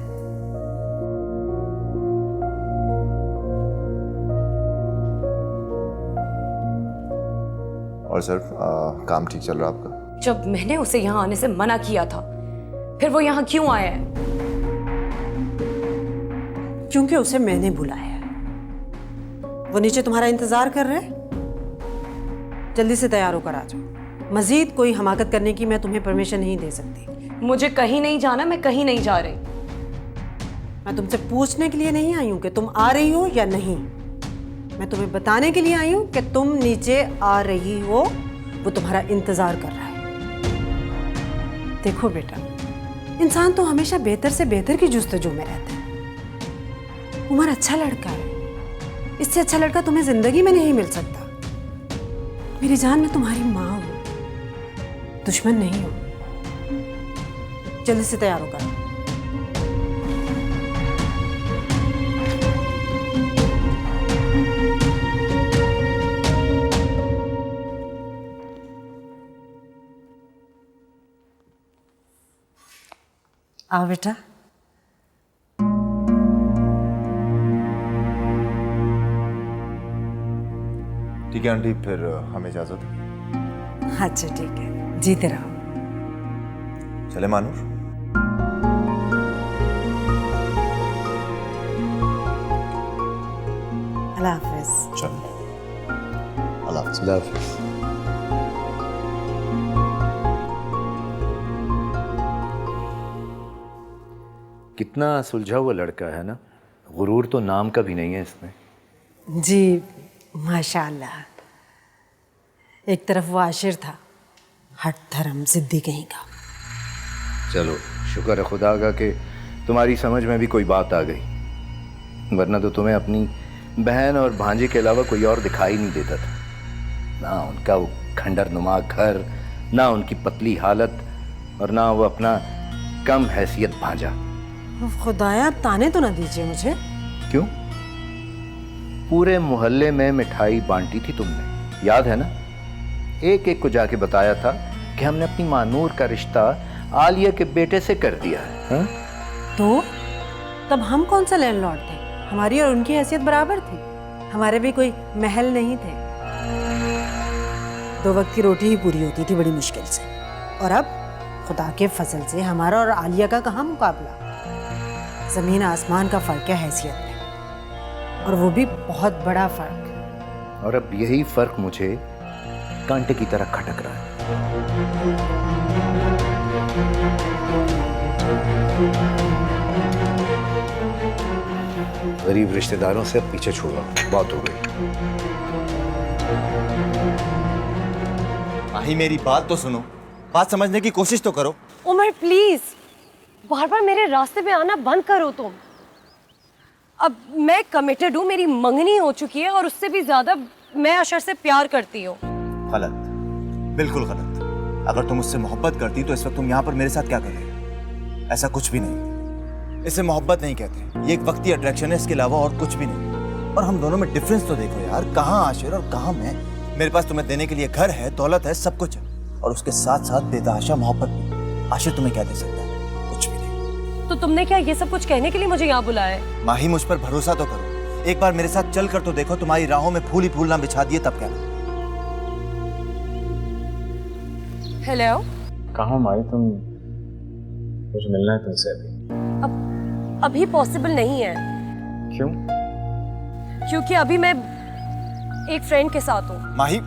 और सर काम ठीक चल रहा है आपका? जब मैंने उसे यहाँ आने से मना किया था, फिर वो यहाँ क्यों आया है? क्योंकि उसे मैंने बुलाया है। वो नीचे तुम्हारा इंतजार कर रहे हैं। जल्दी से तैयार होकर आ जाओ। मजीद कोई हमाकत करने की मैं तुम्हें परमिशन नहीं दे सकती। मुझे कहीं नहीं जाना, मैं कहीं नहीं जा रही। मैं तुमसे पूछने के लिए नहीं आई हूँ कि तुम आ रही हो या नहीं। मैं तुम्हें बताने के लिए आई हूँ कि तुम नीचे आ रही हो, वो तुम्हारा इंतजार कर रहा है। देखो बेटा, इंसान तो हमेशा बेहतर से बेहतर की जुस्तजू में रहता है। उमर अच्छा लड़का है, इससे अच्छा लड़का तुम्हें जिंदगी में नहीं मिल सकता। मेरी जान, मैं तुम्हारी माँ हूँ, दुश्मन नहीं हूँ। जल्दी से तैयार होकर। आओ बेटा। ठीक है आंटी, फिर हमें इजाज़त। अच्छा ठीक है, जीते रहो। चले मानूर। अल्लाह हाफिज। चलो, अल्लाह हाफिज। कितना सुलझा हुआ लड़का है ना, गुरूर तो नाम का भी नहीं है इसमें। जी माशाल्लाह। एक तरफ वो आशिर था, हट धर्म जिद्दी कहीं का। चलो शुक्र है खुदा का कि तुम्हारी समझ में भी कोई बात आ गई, वरना तो तुम्हें अपनी बहन और भांजे के अलावा कोई और दिखाई नहीं देता था। ना उनका वो खंडर नुमा घर, ना उनकी पतली हालत, और ना वो अपना कम हैसियत भांजा। खुदाया, अब ताने तो ना दीजिए मुझे। क्यों? पूरे मोहल्ले में मिठाई बांटी थी तुमने, याद है ना? एक एक को जाके बताया था कि हमने अपनी मानूर का रिश्ता आलिया के बेटे से कर दिया है। हा? तो तब हम कौन सा लैंडलॉर्ड थे? हमारी और उनकी हैसियत बराबर थी। हमारे भी कोई महल नहीं थे। 2 वक्त की रोटी ही पूरी होती थी बड़ी मुश्किल से। और अब खुदा के फजल से हमारा और आलिया का कहाँ मुकाबला। जमीन आसमान का फर्क है हैसियत में, और वो भी बहुत बड़ा फर्क। और अब यही फर्क मुझे कांटे की तरह खटक रहा है। गरीब रिश्तेदारों से अब पीछे छोड़ो, बहुत हो गई। माही मेरी बात तो सुनो, बात समझने की कोशिश तो करो। उमर प्लीज, बार बार मेरे रास्ते पे आना बंद करो तुम। अब मैं कमिटेड हूँ, मेरी मंगनी हो चुकी है, और उससे भी ज्यादा मैं अशर से प्यार करती हूँ। गलत, बिल्कुल गलत। अगर तुम मुझसे मोहब्बत करती तो इस वक्त तुम यहाँ पर मेरे साथ क्या कर रहे हो? ऐसा कुछ भी नहीं। इसे मोहब्बत नहीं कहते, ये एक वक्ती अट्रैक्शन है, इसके अलावा और कुछ भी नहीं। और हम दोनों में डिफरेंस तो देखो यार, कहाँ आशिर और कहाँ मैं। मेरे पास तुम्हें देने के लिए घर है, दौलत है, सब कुछ है, और उसके साथ साथ बेतहाशा मोहब्बत भी। आशिर तुम्हें क्या दे सकता है? कुछ भी नहीं। तो तुमने क्या ये सब कुछ कहने के लिए मुझे यहाँ बुलाया है? माही मुझ पर भरोसा तो करो, एक बार मेरे साथ चल कर तो देखो, तुम्हारी राहों में फूल ही फूल ना बिछा दिए तब क्या। हेलो, कहाँ माही तुम? मुझे मिलना है तुमसे अभी। अभी पॉसिबल नहीं है। क्यों? क्योंकि अभी मैं एक फ्रेंड के साथ हूँ। माही,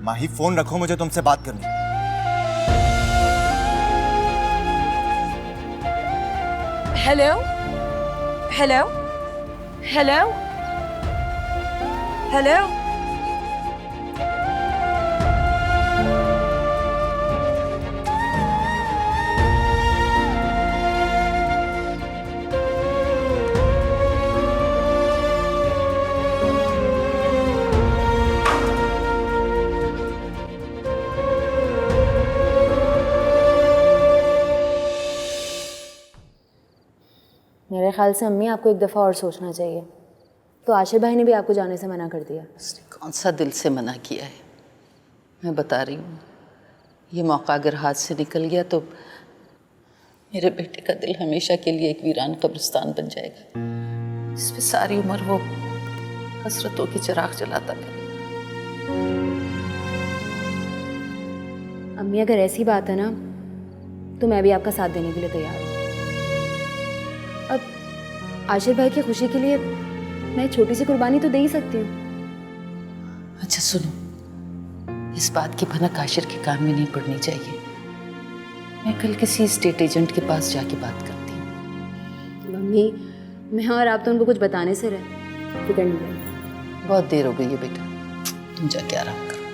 माही फोन रखो, मुझे तुमसे बात करनी है। Hello hello hello hello. मेरे ख्याल से अम्मी आपको एक दफ़ा और सोचना चाहिए। तो आशिर भाई ने भी आपको जाने से मना कर दिया। उसने कौन सा दिल से मना किया है? मैं बता रही हूँ, ये मौका अगर हाथ से निकल गया तो मेरे बेटे का दिल हमेशा के लिए एक वीरान कब्रिस्तान बन जाएगा, जिसमें सारी उम्र वो हसरतों की चिराग जलाता रहेगा। अम्मी अगर ऐसी बात है ना, तो मैं भी आपका साथ देने के लिए तैयार हूँ। अब आशिर भाई की खुशी के लिए मैं एक छोटी सी कुर्बानी तो दे ही सकती हूँ। अच्छा सुनो, इस बात की भनक आशिर के कान में नहीं पड़नी चाहिए। मैं कल किसी स्टेट एजेंट के पास जाके बात करती हूँ। मम्मी, मैं और आप तो उनको कुछ बताने से रहे, फिक्र नहीं करें। बहुत देर हो गई है बेटा, तुम जाके आराम करो।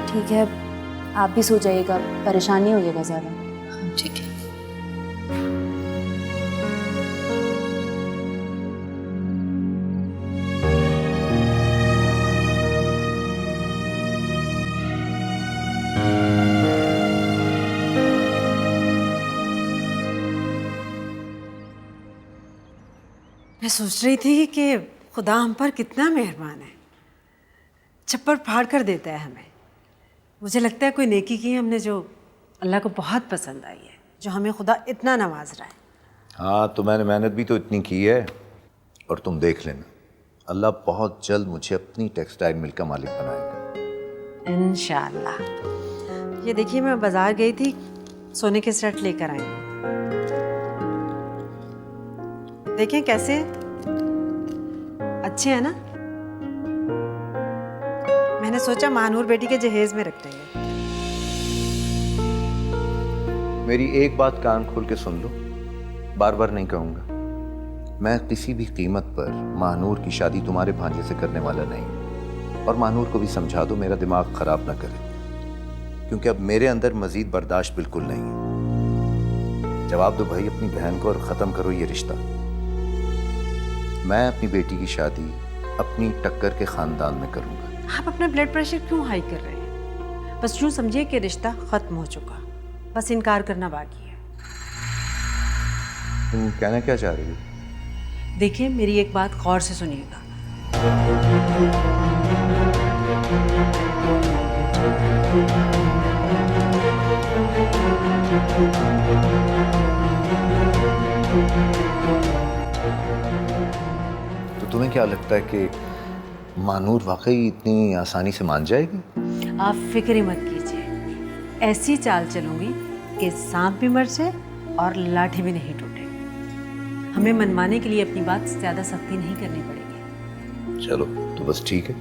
ठीक है, आप भी सो जाइएगा, परेशान नहीं होइएगा ज़्यादा। हाँ ठीक है। मैं सोच रही थी कि खुदा हम पर कितना मेहरबान है, छप्पर फाड़ कर देता है हमें। मुझे लगता है कोई नेकी की हमने जो अल्लाह को बहुत पसंद आई है, जो हमें खुदा इतना नवाज रहा है। हाँ, तो मैंने मेहनत भी तो इतनी की है। और तुम देख लेना, अल्लाह बहुत जल्द मुझे अपनी टेक्सटाइल मिल का मालिक बनाएगा इंशाअल्लाह। ये देखिए, मैं बाजार गई थी, सोने के सेट लेकर आई हूँ। देखें कैसे अच्छे हैं ना। मैंने सोचा महानूर बेटी के जहेज में रख देंगे। मेरी एक बात कान खोल के सुन लो, बार बार नहीं कहूँगा। मैं किसी भी कीमत पर महानूर की शादी तुम्हारे भांजे से करने वाला नहीं। और महानूर को भी समझा दो मेरा दिमाग खराब ना करे, क्योंकि अब मेरे अंदर मजीद बर्दाश्त बिल्कुल नहीं है। जवाब दो भाई अपनी बहन को और ख़त्म करो ये रिश्ता। मैं अपनी बेटी की शादी अपनी टक्कर के ख़ानदान में करूँगा। आप अपना ब्लड प्रेशर क्यों हाई कर रहे हैं? बस यूँ समझिए कि रिश्ता ख़त्म हो चुका, बस इनकार करना बाकी है। तुम कहना क्या चाह रही हो? देखिए, मेरी एक बात गौर से सुनिएगा। तो तुम्हें क्या लगता है कि महानूर वाकई इतनी आसानी से मान जाएगी? आप फिक्र ही मत कीजिए, ऐसी चाल चलूंगी कि सांप भी मर जाए और लाठी भी नहीं टूटे। हमें मनवाने के लिए अपनी बात ज़्यादा सख्ती नहीं करनी पड़ेगी। चलो तो बस ठीक है,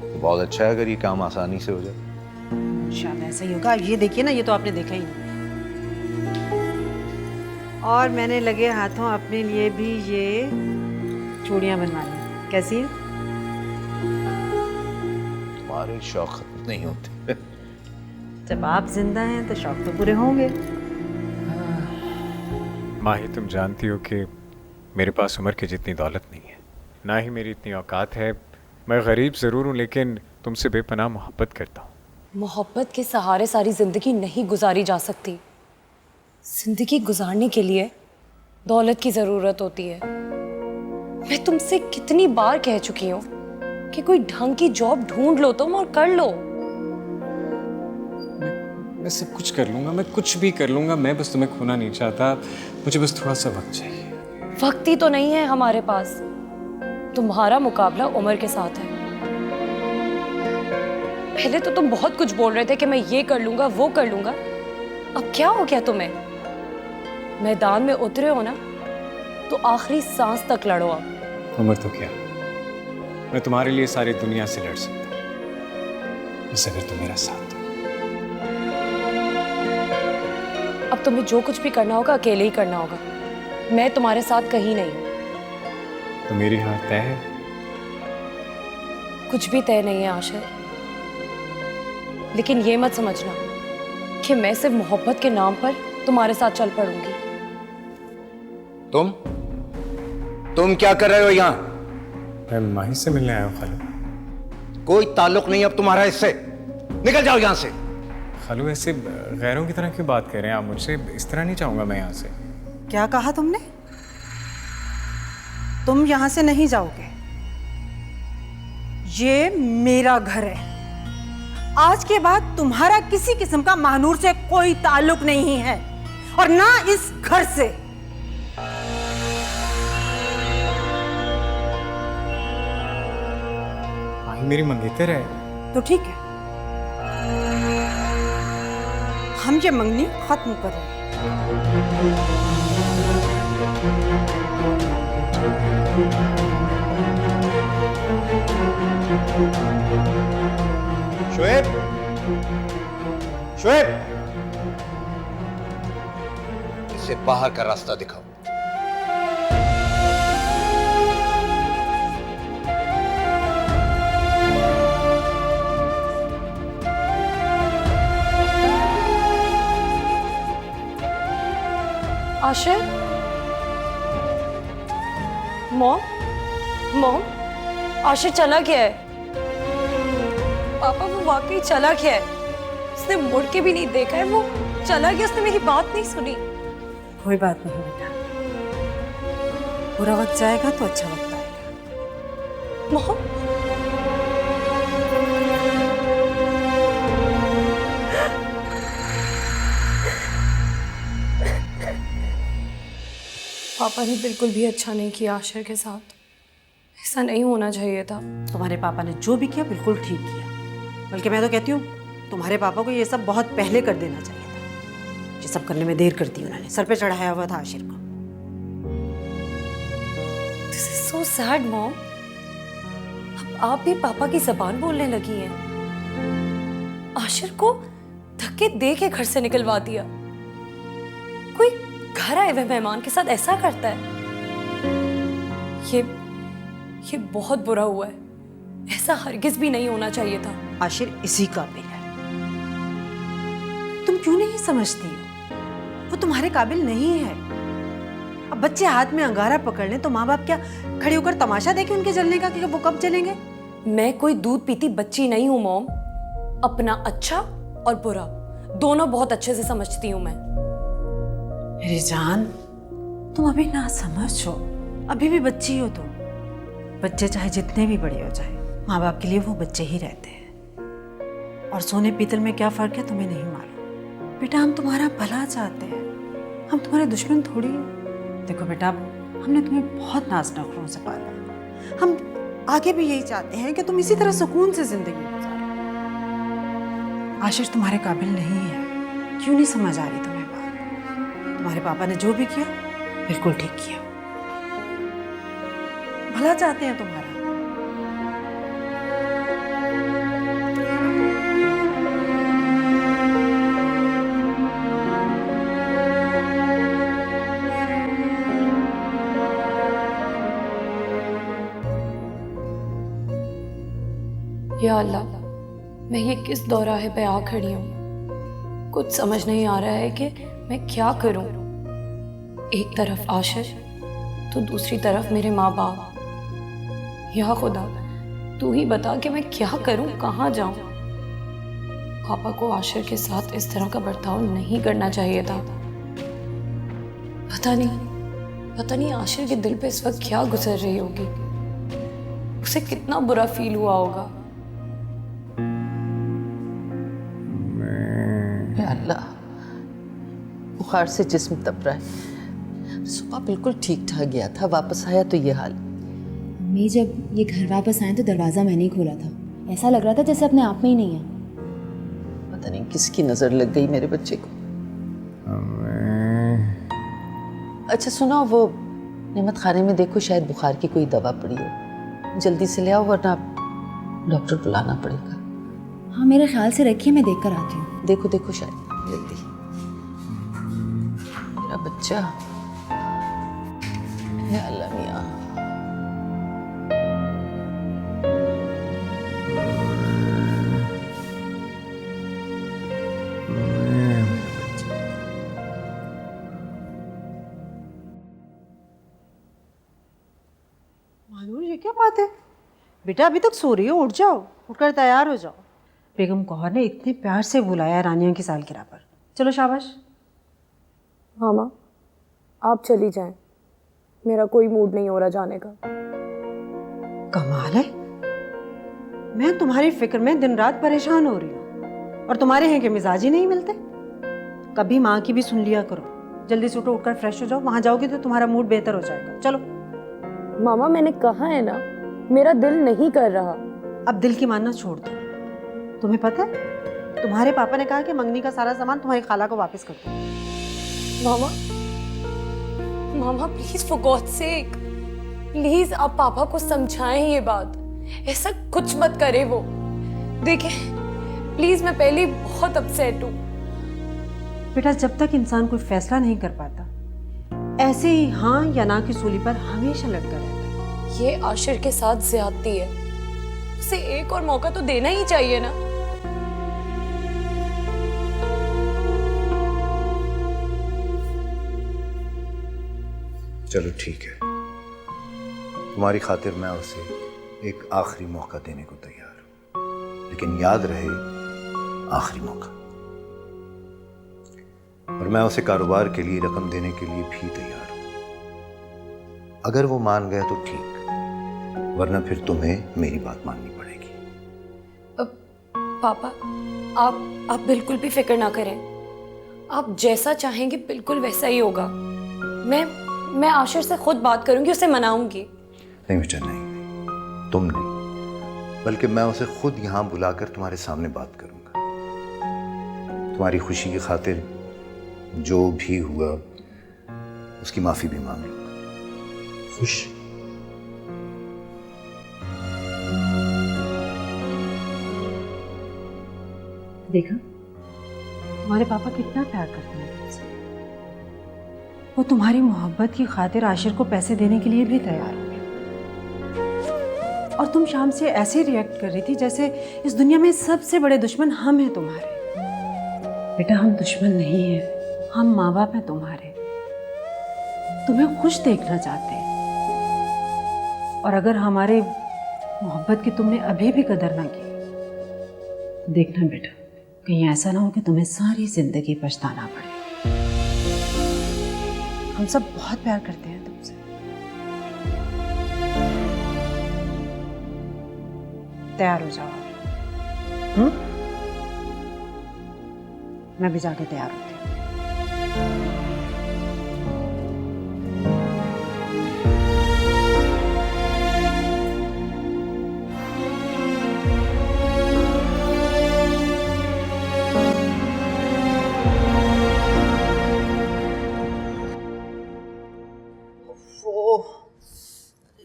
तो बहुत अच्छा है अगर ये काम आसानी से हो जाए। इंशाल्लाह ऐसा ही होगा। ये देखिए ना, ये तो आपने देखा ही नहीं। और मैंने लगे हाथों अपने लिए भी ये चूड़ियाँ बनवानी। कैसी है? तुम्हारे शौक खत्म नहीं होते। जब आप जिंदा हैं तो शौक तो पूरे होंगे। माही, तुम जानती हो कि मेरे पास उम्र की जितनी दौलत नहीं है, ना ही मेरी इतनी औकात है। मैं गरीब ज़रूर हूँ, लेकिन तुमसे बेपनाह मोहब्बत करता हूँ। मोहब्बत के सहारे सारी ज़िंदगी नहीं गुजारी जा सकती। ज़िंदगी गुजारने के लिए दौलत की ज़रूरत होती है। मैं तुमसे कितनी बार कह चुकी हूँ कि कोई ढंग की जॉब ढूंढ लो तुम और कर लो। मैं सब कुछ कर लूँगा, मैं कुछ भी कर लूँगा। मैं बस तुम्हें खोना नहीं चाहता, मुझे बस थोड़ा सा वक्त चाहिए। वक्त ही तो नहीं है हमारे पास। तुम्हारा मुकाबला उम्र के साथ है। पहले तो तुम बहुत कुछ बोल रहे थे कि मैं ये कर लूंगा, वो कर लूंगा। अब क्या हो गया तुम्हें? मैदान में उतरे हो ना, तो आखिरी सांस तक लड़ो। अब उम्र तो क्या, मैं तुम्हारे लिए सारी दुनिया से लड़ सकता हूँ, बस अगर तुम मेरा साथ दो। अब तुम्हें जो कुछ भी करना होगा अकेले ही करना होगा, मैं तुम्हारे साथ कहीं नहीं हूँ। तो मेरी हार तय है? कुछ भी तय नहीं है आशिर, लेकिन ये मत समझना कि मैं सिर्फ मोहब्बत के नाम पर तुम्हारे साथ चल पड़ूंगी। तुम क्या कर रहे हो यहाँ? मैं माही से मिलने आया हूँ खालू। कोई ताल्लुक नहीं अब तुम्हारा इससे, निकल जाओ यहाँ से। खालू ऐसे गैरों की तरह क्यों बात कर रहे हैं आप मुझसे? इस तरह नहीं चाहूंगा मैं यहाँ से। क्या कहा तुमने? तुम यहां से नहीं जाओगे, ये मेरा घर है। आज के बाद तुम्हारा किसी किस्म का महानूर से कोई ताल्लुक नहीं है, और ना इस घर से। माही मेरी मंगेतर है। तो ठीक है, हम ये मंगनी खत्म कर रहे हैं। शोएब, शोएब, इसे बाहर का रास्ता दिखाओ। आशिर, मॉम, मॉम, आशिर चला गया है। पापा वो वाकई चला गया है, उसने मुड़ के भी नहीं देखा है, वो चला गया, उसने मेरी बात नहीं सुनी। कोई बात नहीं बेटा, बुरा वक्त जाएगा तो अच्छा वक्त आएगा। मॉम, पापा ने बिल्कुल भी अच्छा नहीं किया आशिर के साथ, ऐसा नहीं होना चाहिए था। तुम्हारे पापा ने जो भी किया बिल्कुल ठीक किया, बल्कि मैं तो कहती हूँ तुम्हारे पापा को ये सब बहुत पहले कर देना चाहिए था। ये सब करने में देर कर दी उन्होंने, सर पे चढ़ाया हुआ था आशिर को। This is so sad mom, अब आप भी पापा की जबान बोलने लगी हैं। आशिर को धक्के दे के घर से निकलवा दिया। कोई घर आए हुए मेहमान के साथ ऐसा करता है? ये बहुत बुरा हुआ है, ऐसा हरगिज भी नहीं होना चाहिए था। आशिर इसी काबिल है, तुम क्यों नहीं समझती हो? वो तुम्हारे काबिल नहीं है। अब बच्चे हाथ में अंगारा पकड़ लें तो माँ बाप क्या खड़े होकर तमाशा देखें उनके जलने का कि वो कब जलेंगे? मैं कोई दूध पीती बच्ची नहीं हूं मॉम, अपना अच्छा और बुरा दोनों बहुत अच्छे से समझती हूं मैं। मेरी जान, तुम अभी ना समझ हो, अभी भी बच्ची हो तुम। बच्चे चाहे जितने भी बड़े हो जाए, माँ बाप के लिए वो बच्चे ही रहते हैं। और सोने पीतल में क्या फर्क है तुम्हें नहीं मालूम। बेटा हम तुम्हारा भला चाहते हैं, हम तुम्हारे दुश्मन थोड़ी हैं। देखो बेटा, हमने तुम्हें बहुत नाज नखरों से पाला है, हम आगे भी यही चाहते हैं कि तुम इसी तरह सुकून से जिंदगी गुजारो। आशीष तुम्हारे काबिल नहीं है, क्यों नहीं समझ आ रही तुम्हें बात? तुम्हारे पापा ने जो भी किया बिल्कुल ठीक किया, भला चाहते हैं तुम्हारा। या अल्लाह, मैं ये किस दौराहे पे आ खड़ी हूँ। कुछ समझ नहीं आ रहा है कि मैं क्या करूँ। एक तरफ आशिर तो दूसरी तरफ मेरे माँ बाप। या खुदा, तू ही बता कि मैं क्या करूँ, कहाँ जाऊँ। पापा को आशिर के साथ इस तरह का बर्ताव नहीं करना चाहिए था। पता नहीं आशिर के दिल पे इस वक्त क्या गुजर रही होगी, उसे कितना बुरा फील हुआ होगा। अल्लाह, बुखार से जिस्म तप रहा है। सुबह बिल्कुल ठीक ठाक गया था, वापस आया तो ये हाल। मैं जब ये घर वापस आए तो दरवाज़ा मैंने ही खोला था। ऐसा लग रहा था जैसे अपने आप में ही नहीं है। पता नहीं किसकी नज़र लग गई मेरे बच्चे को। अच्छा सुनो, वो नेमत खाने में देखो, शायद बुखार की कोई दवा पड़ी हो। जल्दी से ले आओ वरना डॉक्टर बुलाना पड़ेगा। हाँ मेरे ख्याल से रखिए, मैं देख कर आती हूँ। देखो देखो शायद जल्दी। मेरा बच्चा, या अल्लाह मियां। मानूर, ये क्या बात है बेटा, अभी तक सो रही हो? उठ जाओ, उठकर तैयार हो जाओ। बेगम कौहर ने इतने प्यार से बुलाया रानिया की सालगिरह पर। चलो शाबाश। हाँ माँ, आप चली जाएं, मेरा कोई मूड नहीं हो रहा जाने का। कमाल है, मैं तुम्हारी फिक्र में दिन रात परेशान हो रही हूँ और तुम्हारे हैं कि मिजाज ही नहीं मिलते। कभी माँ की भी सुन लिया करो। जल्दी से उठो, उठकर फ्रेश हो जाओ। वहां जाओगे तो तुम्हारा मूड बेहतर हो जाएगा। चलो। मामा मैंने कहा है ना, मेरा दिल नहीं कर रहा। अब दिल की मानना छोड़ दो। तुम्हें पता है तुम्हारे पापा ने कहा कि मंगनी का सारा सामान तुम्हारी खाला को वापस कर दो। मामा, मामा please for god sake, please आप पापा को समझाएं ये बात। ऐसा कुछ मत करे वो। देखिए प्लीज, मैं पहले ही बहुत अपसेट हूँ। बेटा, जब तक इंसान कोई फैसला नहीं कर पाता, ऐसे ही हाँ या ना की सूली पर हमेशा लटका रहता है। ये आशिर के साथ ज्यादती है, उसे एक और मौका तो देना ही चाहिए ना। चलो ठीक है, तुम्हारी खातिर मैं उसे एक आखिरी मौका देने को तैयार हूं, लेकिन याद रहे आखिरी मौका। और मैं उसे कारोबार के लिए रकम देने के लिए भी तैयार हूं। अगर वो मान गया तो ठीक, वरना फिर तुम्हें मेरी बात माननी पड़ेगी। पापा, आप बिल्कुल भी फिक्र ना करें। आप जैसा चाहेंगे बिल्कुल वैसा ही होगा। मैं आशिर से खुद बात करूंगी, उसे मनाऊंगी। नहीं बेटा, नहीं, तुम नहीं, बल्कि मैं उसे खुद यहां बुलाकर तुम्हारे सामने बात करूंगा। तुम्हारी खुशी की खातिर जो भी हुआ उसकी माफी भी मांग लूंगा। खुश? देखा तुम्हारे पापा कितना प्यार करते हैं तुमसे। वो तुम्हारी मोहब्बत की खातिर आशिर को पैसे देने के लिए भी तैयार हो गए। और तुम शाम से ऐसे रिएक्ट कर रही थी जैसे इस दुनिया में सबसे बड़े दुश्मन हम हैं तुम्हारे। बेटा, हम दुश्मन नहीं हैं, हम माँ बाप हैं तुम्हारे। तुम्हें खुश देखना चाहते हैं। और अगर हमारे मोहब्बत की तुमने अभी भी कदर ना की तो देखना बेटा, कहीं ऐसा ना हो कि तुम्हें सारी जिंदगी पछताना पड़े। हम सब बहुत प्यार करते हैं तुमसे। तैयार हो जाओ। मैं भी जाके तैयार होती हूँ।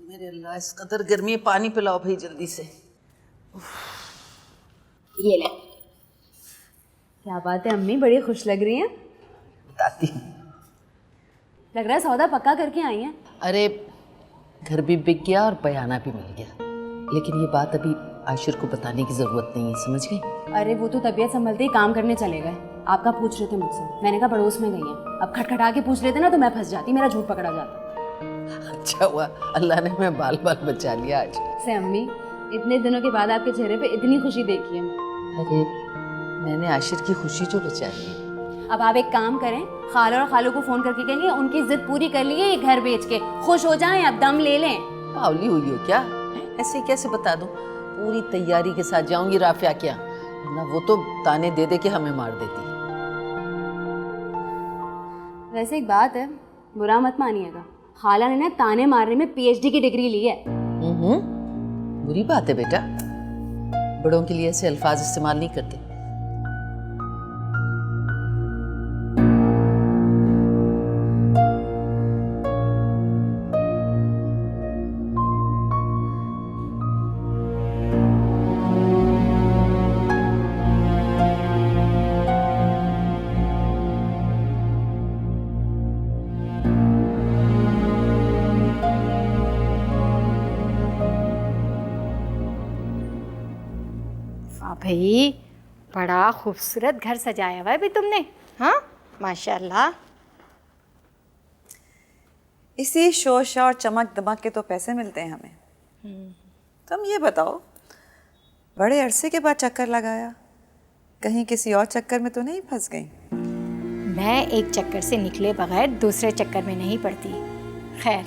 मेरे अल्लाह, इस कदर गर्मी है, पानी पिलाओ भाई जल्दी से। ये ले। क्या बात है अम्मी, बड़ी खुश लग रही हैं। बताती हूँ। लग रहा है सौदा पक्का करके आई हैं। अरे घर भी बिक गया और बयाना भी मिल गया, लेकिन ये बात अभी आशिर को बताने की जरूरत नहीं है, समझ गई? अरे वो तो तबीयत संभलते ही काम करने चले गए। आपका पूछ रहे थे मुझसे, मैंने कहा पड़ोस में गई हैं। अब खटखटा के पूछ लेते ना तो मैं फंस जाती, मेरा झूठ पकड़ा जाता। अच्छा हुआ अल्लाह ने मैं बाल बाल बचा लिया आज से अम्मी, इतने दिनों के बाद आपके चेहरे पे इतनी खुशी देखी है। अरे मैंने आशिर की खुशी जो बचा ली। अब आप एक काम करें, खाला और खालू को फोन करके कहेंगे उनकी जिद पूरी कर लिए, ये घर बेच के खुश हो जाएं, अब दम ले लें। पावली हुई हो क्या? ऐसे कैसे बता दूं? पूरी तैयारी के साथ जाऊंगी राफिया के यहाँ, वरना वो तो ताने दे दे के हमें मार देती। वैसे एक बात है, बुरा मत मानिएगा, खाला ने ना ताने मारने में PhD की डिग्री ली है। बुरी बात है बेटा, बड़ों के लिए ऐसे अल्फाज इस्तेमाल नहीं करते। भाई बड़ा खूबसूरत घर सजाया हुआ है भी तुमने, हाँ माशाल्लाह। इसी शोर और चमक दमक के तो पैसे मिलते हैं हमें। तुम ये बताओ, बड़े अरसे के बाद चक्कर लगाया, कहीं किसी और चक्कर में तो नहीं फंस गई? मैं एक चक्कर से निकले बगैर दूसरे चक्कर में नहीं पड़ती। खैर,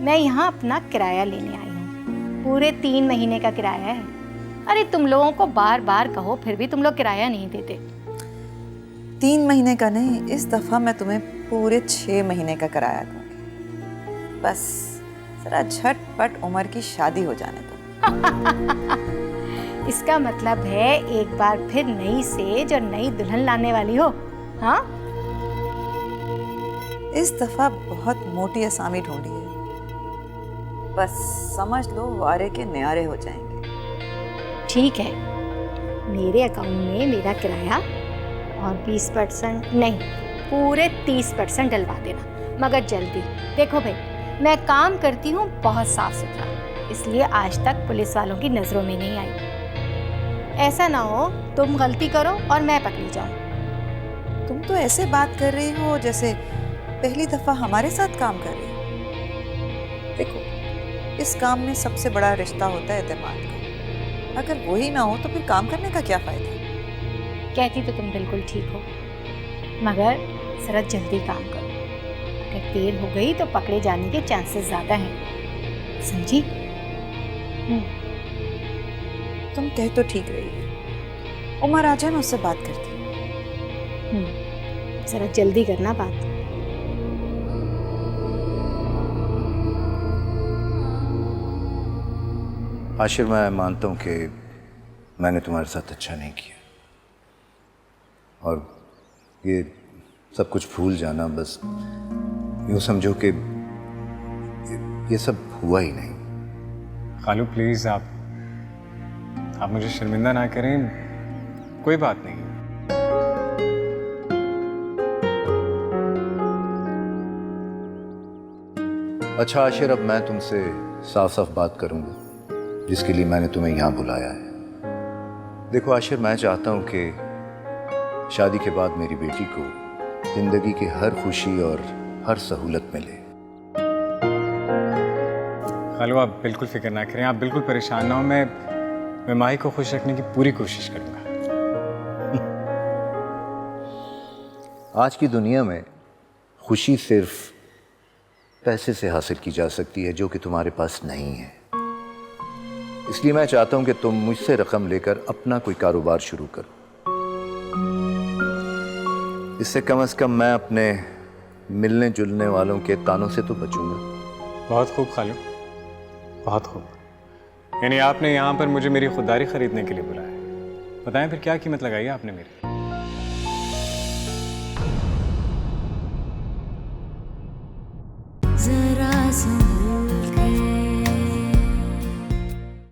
मैं यहाँ अपना किराया लेने आई हूँ। पूरे 3 महीने का किराया है। अरे तुम लोगों को बार बार कहो फिर भी तुम लोग किराया नहीं देते। 3 महीने का नहीं, इस दफ़ा मैं तुम्हें पूरे 6 महीने का किराया दूँगी। बस ज़रा झटपट उमर की शादी हो जाने दो। इसका मतलब है एक बार फिर नई सेज और नई दुल्हन लाने वाली हो, हाँ? इस दफ़ा बहुत मोटी असामी ढूंढी है, बस समझ लो वारे के न्यारे हो जाएंगे। ठीक है, मेरे अकाउंट में मेरा किराया और 20% नहीं, पूरे 30% डलवा देना, मगर जल्दी। देखो भाई, मैं काम करती हूँ बहुत साफ सुथरा, इसलिए आज तक पुलिस वालों की नज़रों में नहीं आई। ऐसा ना हो तुम गलती करो और मैं पकड़ी जाऊँ। तुम तो ऐसे बात कर रही हो जैसे पहली दफ़ा हमारे साथ काम कर रही हो। देखो, इस काम में सबसे बड़ा रिश्ता होता है एतमाद का। अगर वही ना हो तो फिर काम करने का क्या फ़ायदा? कहती तो तुम बिल्कुल ठीक हो, मगर ज़रा जल्दी काम करो। अगर देर हो गई तो पकड़े जाने के चांसेस ज़्यादा हैं, समझी? तुम कह तो ठीक रही हो। उमर आ जाए, मैं उससे बात करती हूँ। ज़रा जल्दी करना बात। आशिर, मैं मानता हूँ कि मैंने तुम्हारे साथ अच्छा नहीं किया, और ये सब कुछ भूल जाना, बस यूँ समझो कि ये सब हुआ ही नहीं। खालू प्लीज़, आप मुझे शर्मिंदा ना करें, कोई बात नहीं। अच्छा आशिर, अब मैं तुमसे साफ साफ बात करूंगा, जिसके लिए मैंने तुम्हें यहाँ बुलाया है। देखो आशिर, मैं चाहता हूँ कि शादी के बाद मेरी बेटी को जिंदगी की हर खुशी और हर सहूलत मिले। खालू, आप बिल्कुल फिक्र ना करें, आप बिल्कुल परेशान ना हो। मैं माही को खुश रखने की पूरी कोशिश करूँगा। आज की दुनिया में खुशी सिर्फ पैसे से हासिल की जा सकती है, जो कि तुम्हारे पास नहीं है। इसलिए मैं चाहता हूं कि तुम मुझसे रकम लेकर अपना कोई कारोबार शुरू करो। इससे कम से कम मैं अपने मिलने जुलने वालों के तानों से तो बचूंगा। बहुत खूब खालू, बहुत खूब। यानी आपने यहाँ पर मुझे मेरी खुददारी खरीदने के लिए बुलाया। बताएं फिर क्या कीमत लगाई है आपने मेरी? जरा